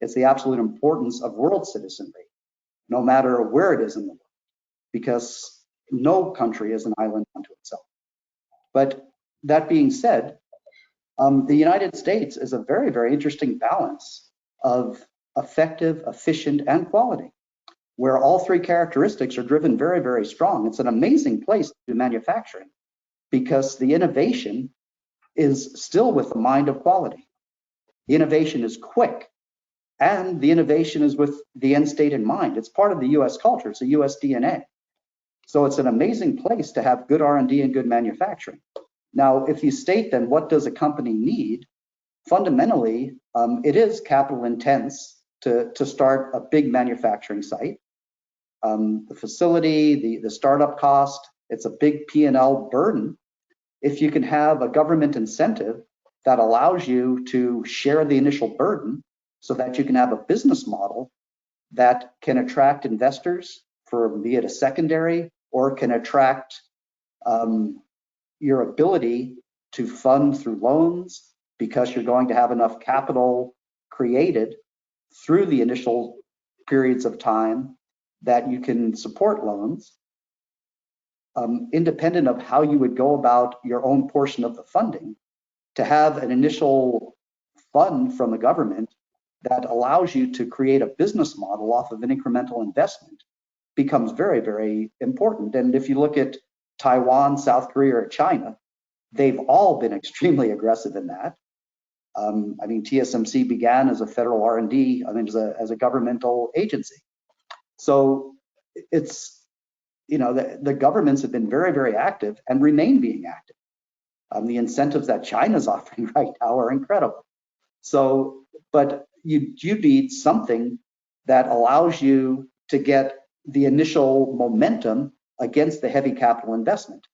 it's the absolute importance of world citizenry, no matter where it is in the world, because no country is an island unto itself. But that being said, the United States is a very, very interesting balance of effective, efficient, and quality, where all three characteristics are driven very, very strong. It's an amazing place to do manufacturing because the innovation is still with the mind of quality. The innovation is quick, and the innovation is with the end state in mind. It's part of the US culture, it's a US DNA. So it's an amazing place to have good R&D and good manufacturing. Now, if you state then what does a company need, fundamentally, it is capital intense to start a big manufacturing site. The facility, the startup cost, it's a big P&L burden. If you can have a government incentive that allows you to share the initial burden so that you can have a business model that can attract investors for be it a secondary or can attract your ability to fund through loans because you're going to have enough capital created through the initial periods of time that you can support loans, independent of how you would go about your own portion of the funding, to have an initial fund from the government that allows you to create a business model off of an incremental investment becomes very, very important. And if you look at Taiwan, South Korea, or China, they've all been extremely aggressive in that. I mean, TSMC began as a federal R&D, I mean, as a governmental agency. So it's, you know, the governments have been very, very active and remain being active. The incentives that China's offering right now are incredible. So, but you need something that allows you to get the initial momentum against the heavy capital investment.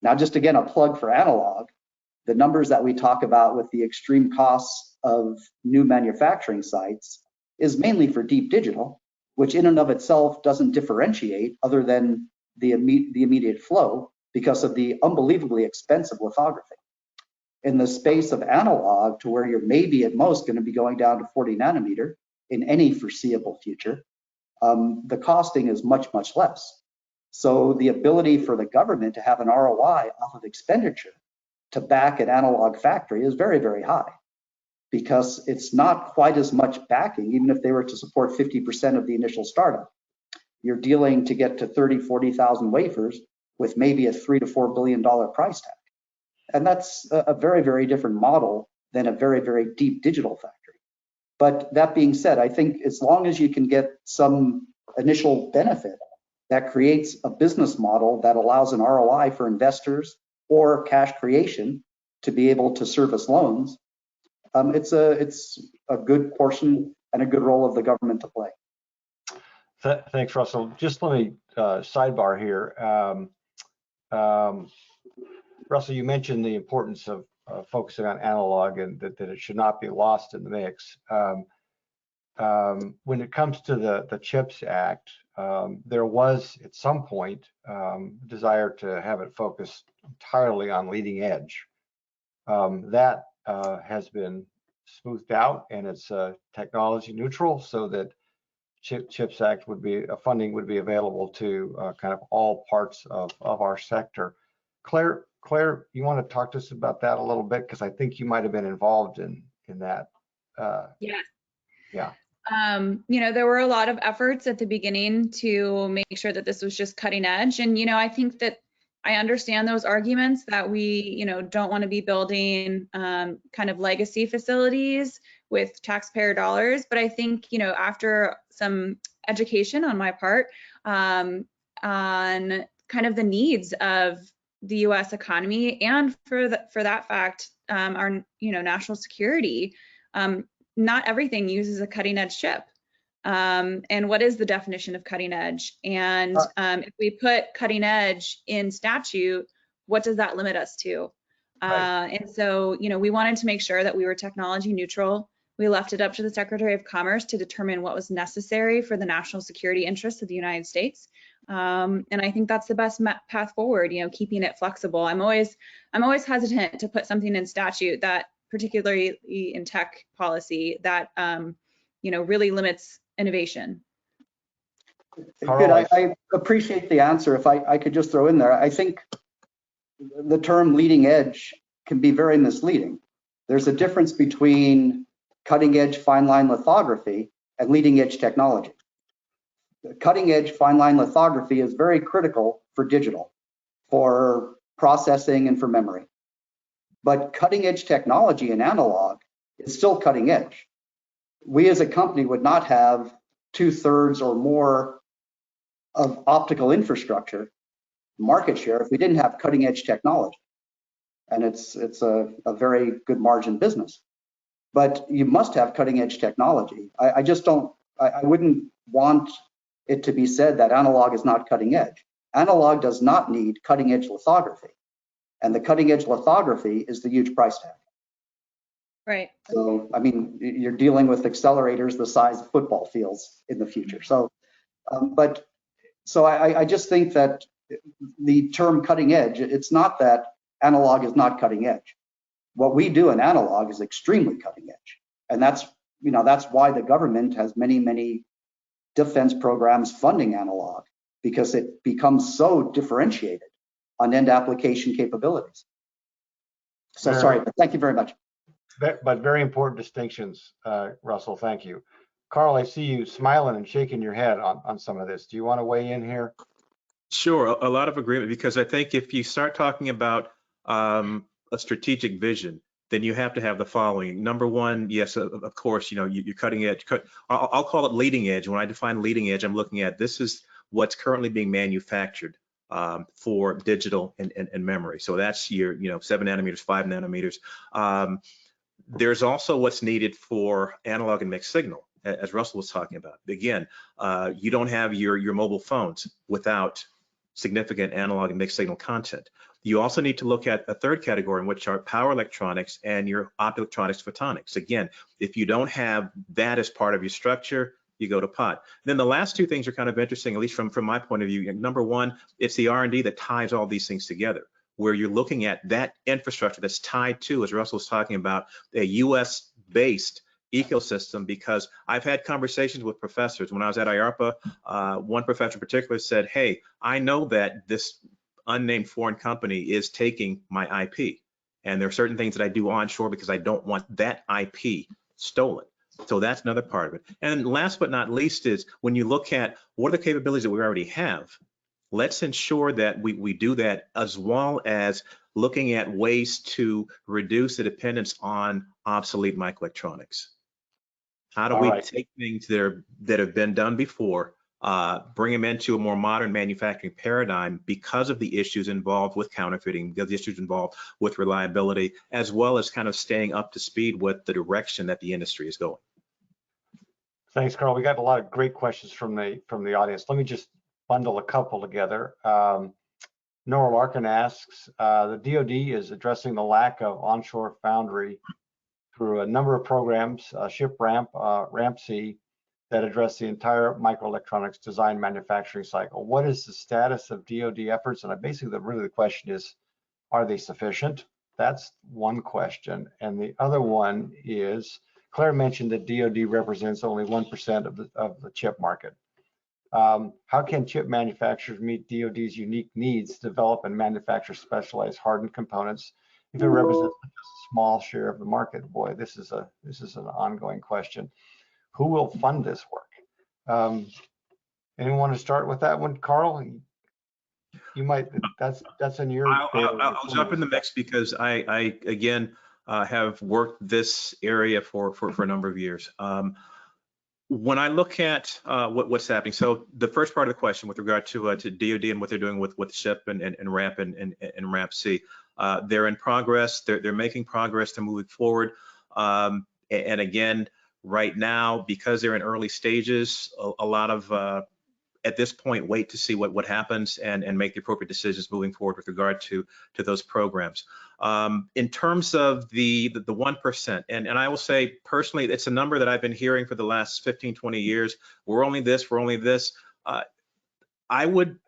Now, just again, a plug for analog, the numbers that we talk about with the extreme costs of new manufacturing sites is mainly for deep digital, which in and of itself doesn't differentiate other than the immediate flow because of the unbelievably expensive lithography. In the space of analog, to where you're maybe at most going to be going down to 40 nanometer in any foreseeable future, the costing is much, much less. So the ability for the government to have an ROI off of expenditure to back an analog factory is very, very high because it's not quite as much backing, even if they were to support 50% of the initial startup. You're dealing to get to 30, 40,000 wafers with maybe a $3 to $4 billion price tag. And that's a very, very different model than a very, very deep digital factory. But that being said, I think as long as you can get some initial benefit that creates a business model that allows an ROI for investors or cash creation to be able to service loans, it's a good portion and a good role of the government to play. Thanks, Russell. Just let me sidebar here. Russell, you mentioned the importance of focusing on analog and that it should not be lost in the mix. when it comes to the CHIPS Act, there was at some point desire to have it focused entirely on leading edge. That has been smoothed out, and it's technology neutral, so that CHIPS Act funding would be available to kind of all parts of our sector. Claire, you want to talk to us about that a little bit, because I think you might have been involved in that. Yeah. Yeah. There were a lot of efforts at the beginning to make sure that this was just cutting edge. And, I think that I understand those arguments that we, don't want to be building kind of legacy facilities with taxpayer dollars. But I think, after some education on my part on kind of the needs of the U.S. economy and for that fact, our, national security, not everything uses a cutting edge chip. And what is the definition of cutting edge? And if we put cutting edge in statute, what does that limit us to? Right. And so, we wanted to make sure that we were technology neutral. We left it up to the Secretary of Commerce to determine what was necessary for the national security interests of the United States. And I think that's the best path forward, keeping it flexible. I'm always hesitant to put something in statute that, particularly in tech policy, that really limits innovation. Good. I appreciate the answer. If I could just throw in there, I think the term leading edge can be very misleading. There's a difference between cutting edge fine line lithography and leading edge technology. Cutting edge fine line lithography is very critical for digital, for processing, and for memory. But cutting edge technology in analog is still cutting edge. We as a company would not have 2/3 or more of optical infrastructure market share if we didn't have cutting edge technology. And it's a very good margin business. But you must have cutting edge technology. I wouldn't want it to be said that analog is not cutting edge. Analog does not need cutting edge lithography. And the cutting edge lithography is the huge price tag. Right. So, I mean, you're dealing with accelerators the size of football fields in the future. So, I just think that the term cutting edge, it's not that analog is not cutting edge. What we do in analog is extremely cutting edge. And that's why the government has many, many defense programs funding analog, because it becomes so differentiated on end application capabilities. So sorry, but thank you very much. But very important distinctions, Russell, thank you. Carl, I see you smiling and shaking your head on some of this. Do you want to weigh in here? Sure, a lot of agreement, because I think if you start talking about a strategic vision, then you have to have the following. Number one, yes, of course, you're cutting edge. I'll call it leading edge. When I define leading edge, I'm looking at this is what's currently being manufactured for digital and memory. So that's your 7 nanometers, 5 nanometers. There's also what's needed for analog and mixed signal, as Russell was talking about. Again, you don't have your mobile phones without significant analog and mixed signal content. You also need to look at a third category, in which are power electronics and your optoelectronics photonics. Again, if you don't have that as part of your structure, you go to pot. Then the last two things are kind of interesting, at least from my point of view. Number one, it's the R&D that ties all these things together, where you're looking at that infrastructure that's tied to, as Russell was talking about, a US-based ecosystem. Because I've had conversations with professors. When I was at IARPA, one professor in particular said, hey, I know that this unnamed foreign company is taking my IP, and there are certain things that I do onshore because I don't want that IP stolen. So that's another part of it. And last but not least is when you look at what are the capabilities that we already have, let's ensure that we do that, as well as looking at ways to reduce the dependence on obsolete microelectronics. How do we take things that have been done before, bring them into a more modern manufacturing paradigm because of the issues involved with counterfeiting, because the issues involved with reliability, as well as kind of staying up to speed with the direction that the industry is going. Thanks, Carl. We got a lot of great questions from the audience. Let me just bundle a couple together. Nora Larkin asks, the DoD is addressing the lack of onshore foundry through a number of programs, ShipRamp, RAMP-C, that address the entire microelectronics design manufacturing cycle. What is the status of DoD efforts? And basically, the question is, are they sufficient? That's one question. And the other one is, Claire mentioned that DoD represents only 1% of the chip market. How can chip manufacturers meet DoD's unique needs, develop and manufacture specialized hardened components if it represents just a small share of the market? Boy, this is an ongoing question. Who will fund this work? Anyone want to start with that one, Carl? You might. That's in your. I'll jump in the mix because I again have worked this area for a number of years. When I look at what's happening, so the first part of the question with regard to DoD and what they're doing with SHIP and RAMP and RAMP-C, they're in progress. They're making progress. They're moving forward. And again, right now, because they're in early stages, a lot of at this point, wait to see what happens and make the appropriate decisions moving forward with regard to those programs. In terms of the 1%, and I will say personally, it's a number that I've been hearing for the last 15, 20 years. We're only this, we're only this. I would,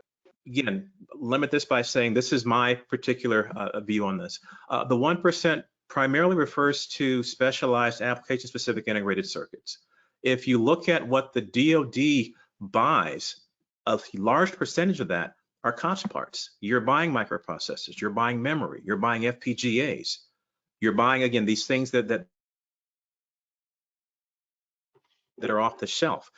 again, limit this by saying this is my particular view on this. The 1% primarily refers to specialized application-specific integrated circuits. If you look at what the DoD buys, a large percentage of that are COTS parts. You're buying microprocessors, you're buying memory, you're buying FPGAs, you're buying, again, these things that are off the shelf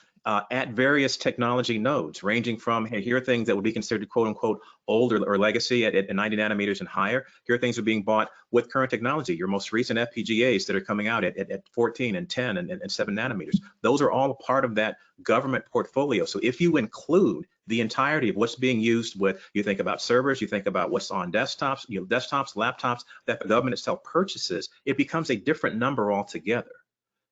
at various technology nodes, ranging from, hey, here are things that would be considered quote unquote old or legacy at 90 nanometers and higher. Here are things that are being bought with current technology. Your most recent FPGAs that are coming out at 14 and 10 and 7 nanometers. Those are all part of that government portfolio. So if you include the entirety of what's being used with, you think about servers, you think about what's on desktops, desktops, laptops that the government itself purchases, it becomes a different number altogether.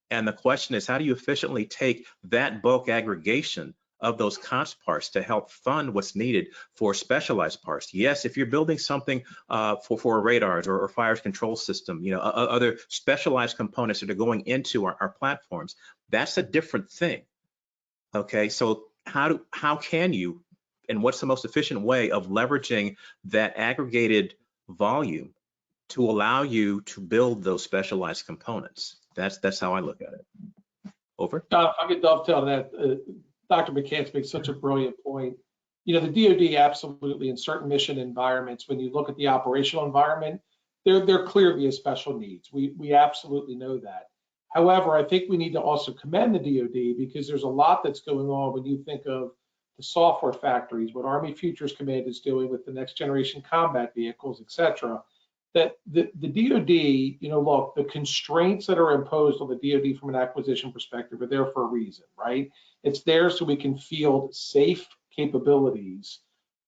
And the question is, how do you efficiently take that bulk aggregation of those COTS parts to help fund what's needed for specialized parts? Yes, if you're building something for radars or fire control system, other specialized components that are going into our platforms, that's a different thing. Okay, so how can you, and what's the most efficient way of leveraging that aggregated volume to allow you to build those specialized components? That's how I look at it. Over. If I could dovetail that, Dr. McCants makes such a brilliant point. The DoD absolutely, in certain mission environments, when you look at the operational environment, they're clearly a special needs. We absolutely know that. However, I think we need to also commend the DoD because there's a lot that's going on when you think of the software factories, what Army Futures Command is doing with the next generation combat vehicles, et cetera. That the DoD, look, the constraints that are imposed on the DoD from an acquisition perspective are there for a reason, right? It's there so we can field safe capabilities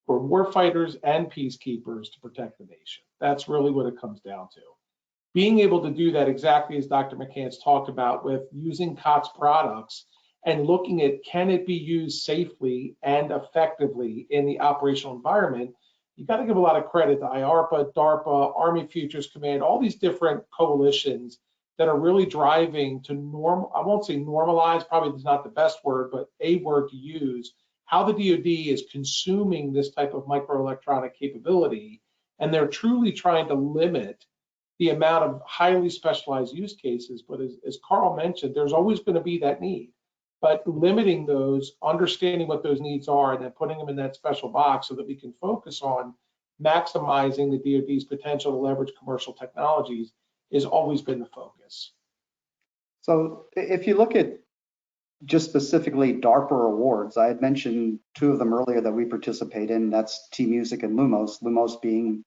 for warfighters and peacekeepers to protect the nation. That's really what it comes down to. Being able to do that exactly as Dr. McCants talked about with using COTS products and looking at can it be used safely and effectively in the operational environment, you got to give a lot of credit to IARPA, DARPA, Army Futures Command, all these different coalitions that are really driving to I won't say normalize, probably is not the best word, but a word to use, how the DoD is consuming this type of microelectronic capability. And they're truly trying to limit the amount of highly specialized use cases. But as Carl mentioned, there's always going to be that need. But limiting those, understanding what those needs are, and then putting them in that special box so that we can focus on maximizing the DoD's potential to leverage commercial technologies has always been the focus. So if you look at just specifically DARPA awards, I had mentioned two of them earlier that we participate in. That's T-Music and Lumos, Lumos being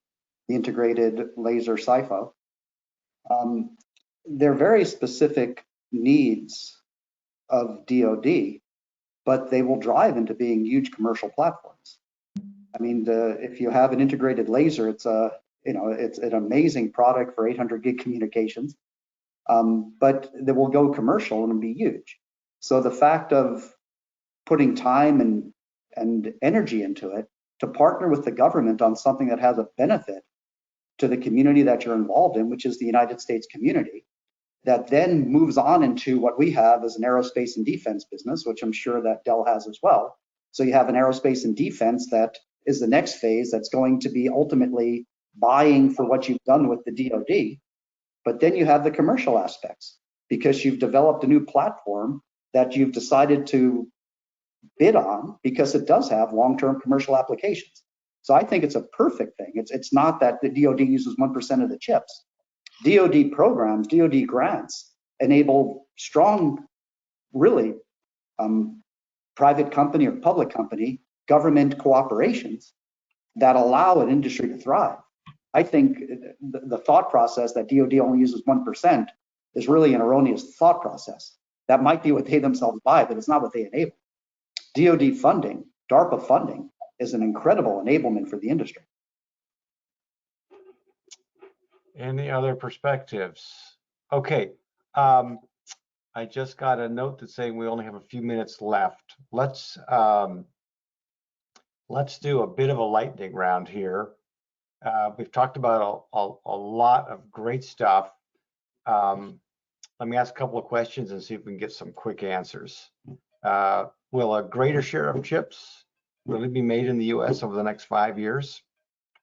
the integrated laser SIFO. They're very specific needs of DoD, but they will drive into being huge commercial platforms. I mean, if you have an integrated laser, it's an amazing product for 800 gig communications, but they will go commercial and be huge. So the fact of putting time and energy into it to partner with the government on something that has a benefit to the community that you're involved in, which is the United States community, that then moves on into what we have as an aerospace and defense business, which I'm sure that Dell has as well. So you have an aerospace and defense that is the next phase that's going to be ultimately buying for what you've done with the DoD. But then you have the commercial aspects because you've developed a new platform that you've decided to bid on because it does have long-term commercial applications. So I think it's a perfect thing. It's not that the DoD uses 1% of the chips. DoD programs, DoD grants enable strong, really, private company or public company government cooperations that allow an industry to thrive. I think the thought process that DoD only uses 1% is really an erroneous thought process. That might be what they themselves buy, but it's not what they enable. DoD funding, DARPA funding, is an incredible enablement for the industry. Any other perspectives? Okay, I just got a note that's saying we only have a few minutes left. Let's do a bit of a lightning round here. We've talked about a lot of great stuff. Let me ask a couple of questions and see if we can get some quick answers. Will a greater share of chips really be made in the US over the next 5 years?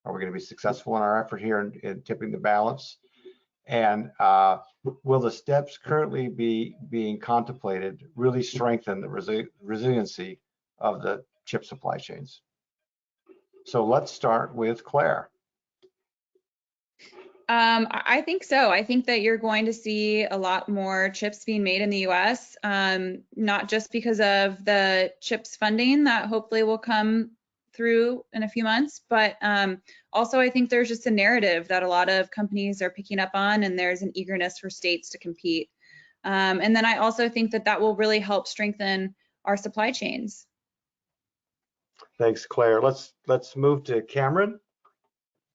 Are we going to be successful in our effort here in tipping the balance? And will the steps currently being contemplated really strengthen the resiliency of the chip supply chains? So let's start with Claire. I think so. I think that you're going to see a lot more chips being made in the US, not just because of the CHIPS funding that hopefully will come through in a few months, but also I think there's just a narrative that a lot of companies are picking up on, and there's an eagerness for states to compete. And then I also think that that will really help strengthen our supply chains. Thanks, Claire. Let's move to Cameron.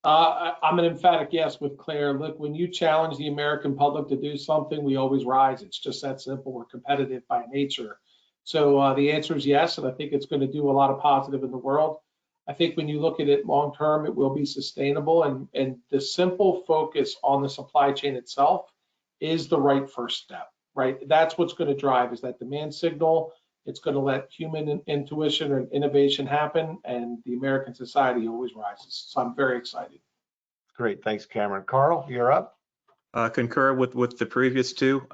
I'm an emphatic yes with Claire. Look, when you challenge the American public to do something, we always rise. It's just that simple. We're competitive by nature. So the answer is yes, and I think it's going to do a lot of positive in the world. I think when you look at it long term, it will be sustainable, and the simple focus on the supply chain itself is the right first step, right? That's what's going to drive, is that demand signal. It's going to let human intuition and innovation happen, and the American society always rises. So I'm very excited. Great, thanks, Cameron. Carl, you're up. Concur with the previous two.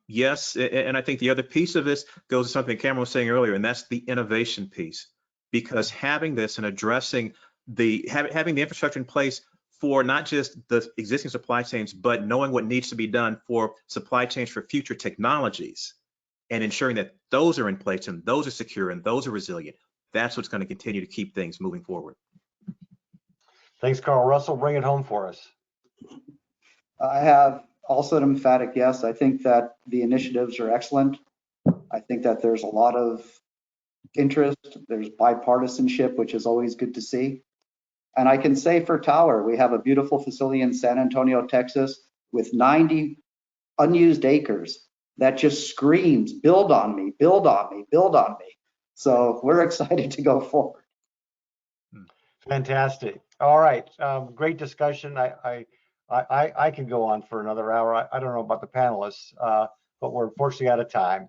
Yes, and I think the other piece of this goes to something Cameron was saying earlier, and that's the innovation piece. Because having this and addressing having the infrastructure in place for not just the existing supply chains, but knowing what needs to be done for supply chains for future technologies, and ensuring that those are in place and those are secure and those are resilient, that's what's going to continue to keep things moving forward. Thanks, Carl. Russell, bring it home for us. I have also an emphatic yes. I think that the initiatives are excellent. I think that there's a lot of interest. There's bipartisanship, which is always good to see. And I can say for Tower, we have a beautiful facility in San Antonio, Texas, with 90 unused acres that just screams, build on me, build on me, build on me. So we're excited to go forward. Fantastic. All right, great discussion. I could go on for another hour. I don't know about the panelists, but we're unfortunately out of time.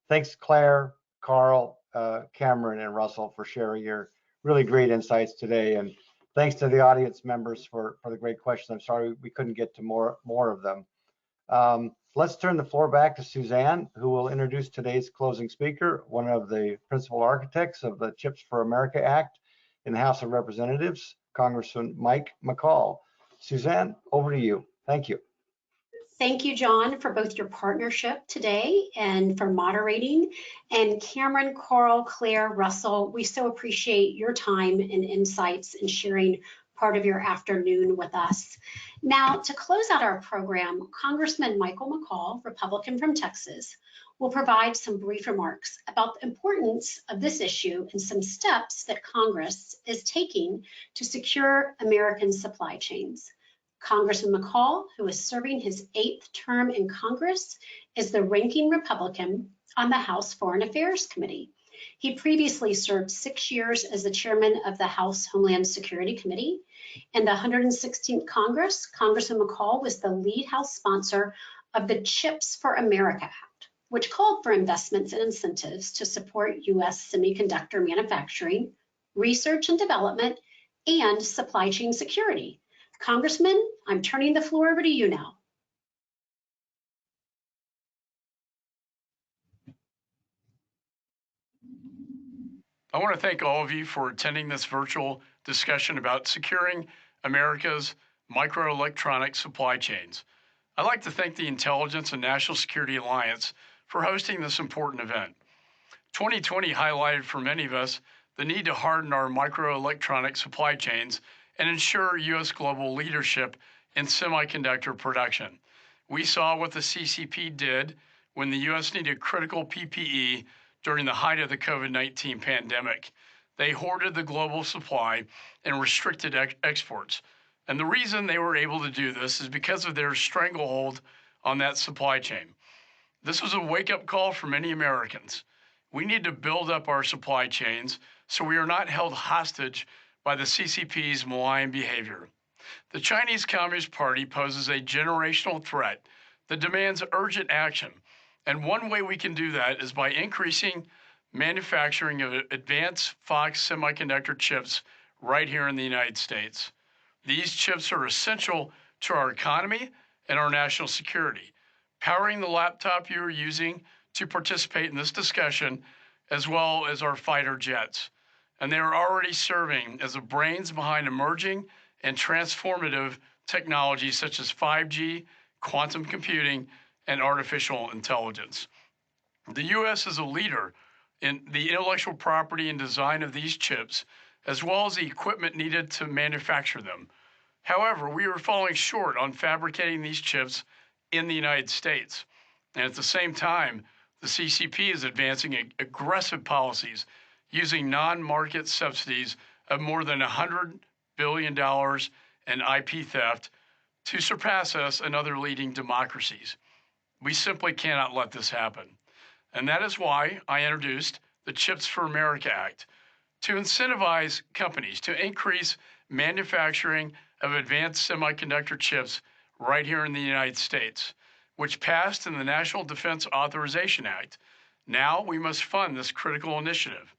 Thanks, Claire, Carl, Cameron, and Russell for sharing your really great insights today. And thanks to the audience members for the great questions. I'm sorry we couldn't get to more of them. Let's turn the floor back to Suzanne, who will introduce today's closing speaker, one of the principal architects of the Chips for America Act in the House of Representatives, Congressman Mike McCall. Suzanne, over to you. Thank you. Thank you, John, for both your partnership today and for moderating. And Cameron, Carl, Claire, Russell, we so appreciate your time and insights and sharing part of your afternoon with us. Now, to close out our program, Congressman Michael McCall, Republican from Texas, will provide some brief remarks about the importance of this issue and some steps that Congress is taking to secure American supply chains. Congressman McCall, who is serving his 8th term in Congress, is the ranking Republican on the House Foreign Affairs Committee. He previously served 6 years as the chairman of the House Homeland Security Committee. In the 116th Congress, Congressman McCall was the lead House sponsor of the CHIPS for America Act, which called for investments and incentives to support U.S. semiconductor manufacturing, research and development, and supply chain security. Congressman, I'm turning the floor over to you now. I want to thank all of you for attending this virtual discussion about securing America's microelectronic supply chains. I'd like to thank the Intelligence and National Security Alliance for hosting this important event. 2020 highlighted for many of us the need to harden our microelectronic supply chains and ensure U.S. global leadership in semiconductor production. We saw what the CCP did when the U.S. needed critical PPE during the height of the COVID-19 pandemic. They hoarded the global supply and restricted exports. And the reason they were able to do this is because of their stranglehold on that supply chain. This was a wake-up call for many Americans. We need to build up our supply chains so we are not held hostage by the CCP's malign behavior. The Chinese Communist Party poses a generational threat that demands urgent action. And one way we can do that is by increasing manufacturing of advanced Fox semiconductor chips right here in the United States. These chips are essential to our economy and our national security, powering the laptop you are using to participate in this discussion, as well as our fighter jets. And they are already serving as the brains behind emerging and transformative technologies such as 5G, quantum computing, and artificial intelligence. The U.S. is a leader in the intellectual property and design of these chips, as well as the equipment needed to manufacture them. However, we are falling short on fabricating these chips in the United States. And at the same time, the CCP is advancing aggressive policies using non-market subsidies of more than $100 billion in IP theft to surpass us and other leading democracies. We simply cannot let this happen. And that is why I introduced the CHIPS for America Act to incentivize companies to increase manufacturing of advanced semiconductor chips right here in the United States, which passed in the National Defense Authorization Act. Now we must fund this critical initiative.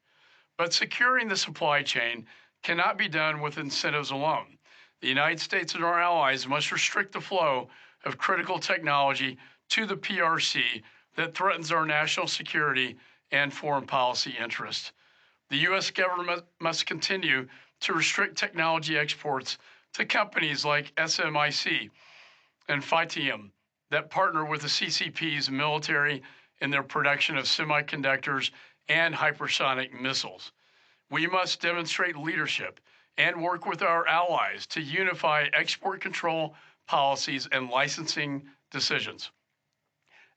But securing the supply chain cannot be done with incentives alone. The United States and our allies must restrict the flow of critical technology to the PRC that threatens our national security and foreign policy interests. The U.S. government must continue to restrict technology exports to companies like SMIC and Phytium that partner with the CCP's military in their production of semiconductors and hypersonic missiles. We must demonstrate leadership and work with our allies to unify export control policies and licensing decisions.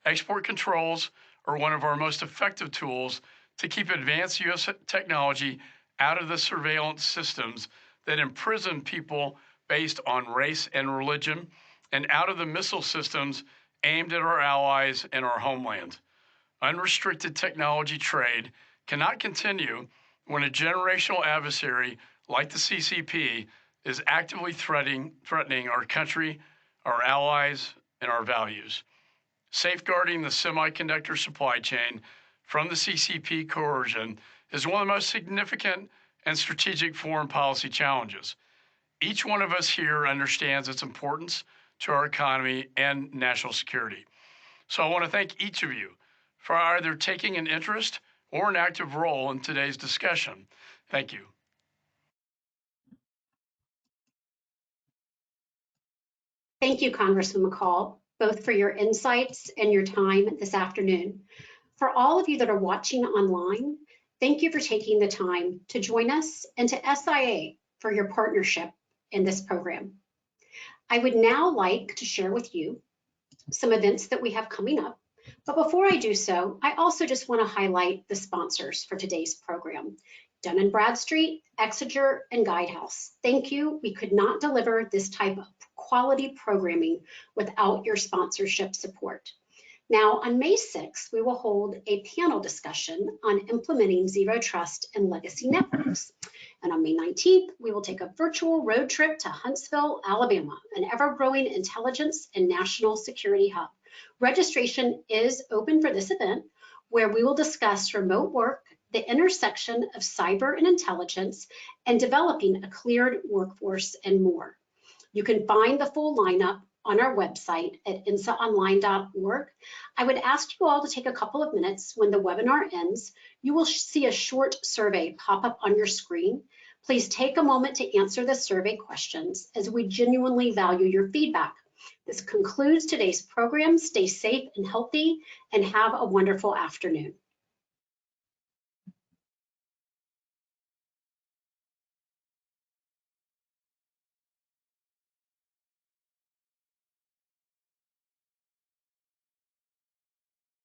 Export controls are one of our most effective tools to keep advanced U.S. technology out of the surveillance systems that imprison people based on race and religion, and out of the missile systems aimed at our allies and our homeland. Unrestricted technology trade cannot continue when a generational adversary like the CCP is actively threatening our country, our allies, and our values. Safeguarding the semiconductor supply chain from the CCP coercion is one of the most significant and strategic foreign policy challenges. Each one of us here understands its importance to our economy and national security. So I want to thank each of you for either taking an interest or an active role in today's discussion. Thank you. Thank you, Congressman McCall, both for your insights and your time this afternoon. For all of you that are watching online, thank you for taking the time to join us, and to SIA for your partnership in this program. I would now like to share with you some events that we have coming up. But before I do so, I also just want to highlight the sponsors for today's program: Dun & Bradstreet, Exeter, and Guidehouse. Thank you. We could not deliver this type of quality programming without your sponsorship support. Now, on May 6th, we will hold a panel discussion on implementing zero trust and legacy networks. And on May 19th, we will take a virtual road trip to Huntsville, Alabama, an ever-growing intelligence and national security hub, Registration is open for this event, where we will discuss remote work, the intersection of cyber and intelligence, and developing a cleared workforce, and more. You can find the full lineup on our website at insaonline.org. I would ask you all to take a couple of minutes when the webinar ends. You will see a short survey pop up on your screen. Please take a moment to answer the survey questions, as we genuinely value your feedback. This concludes today's program. Stay safe and healthy, and have a wonderful afternoon.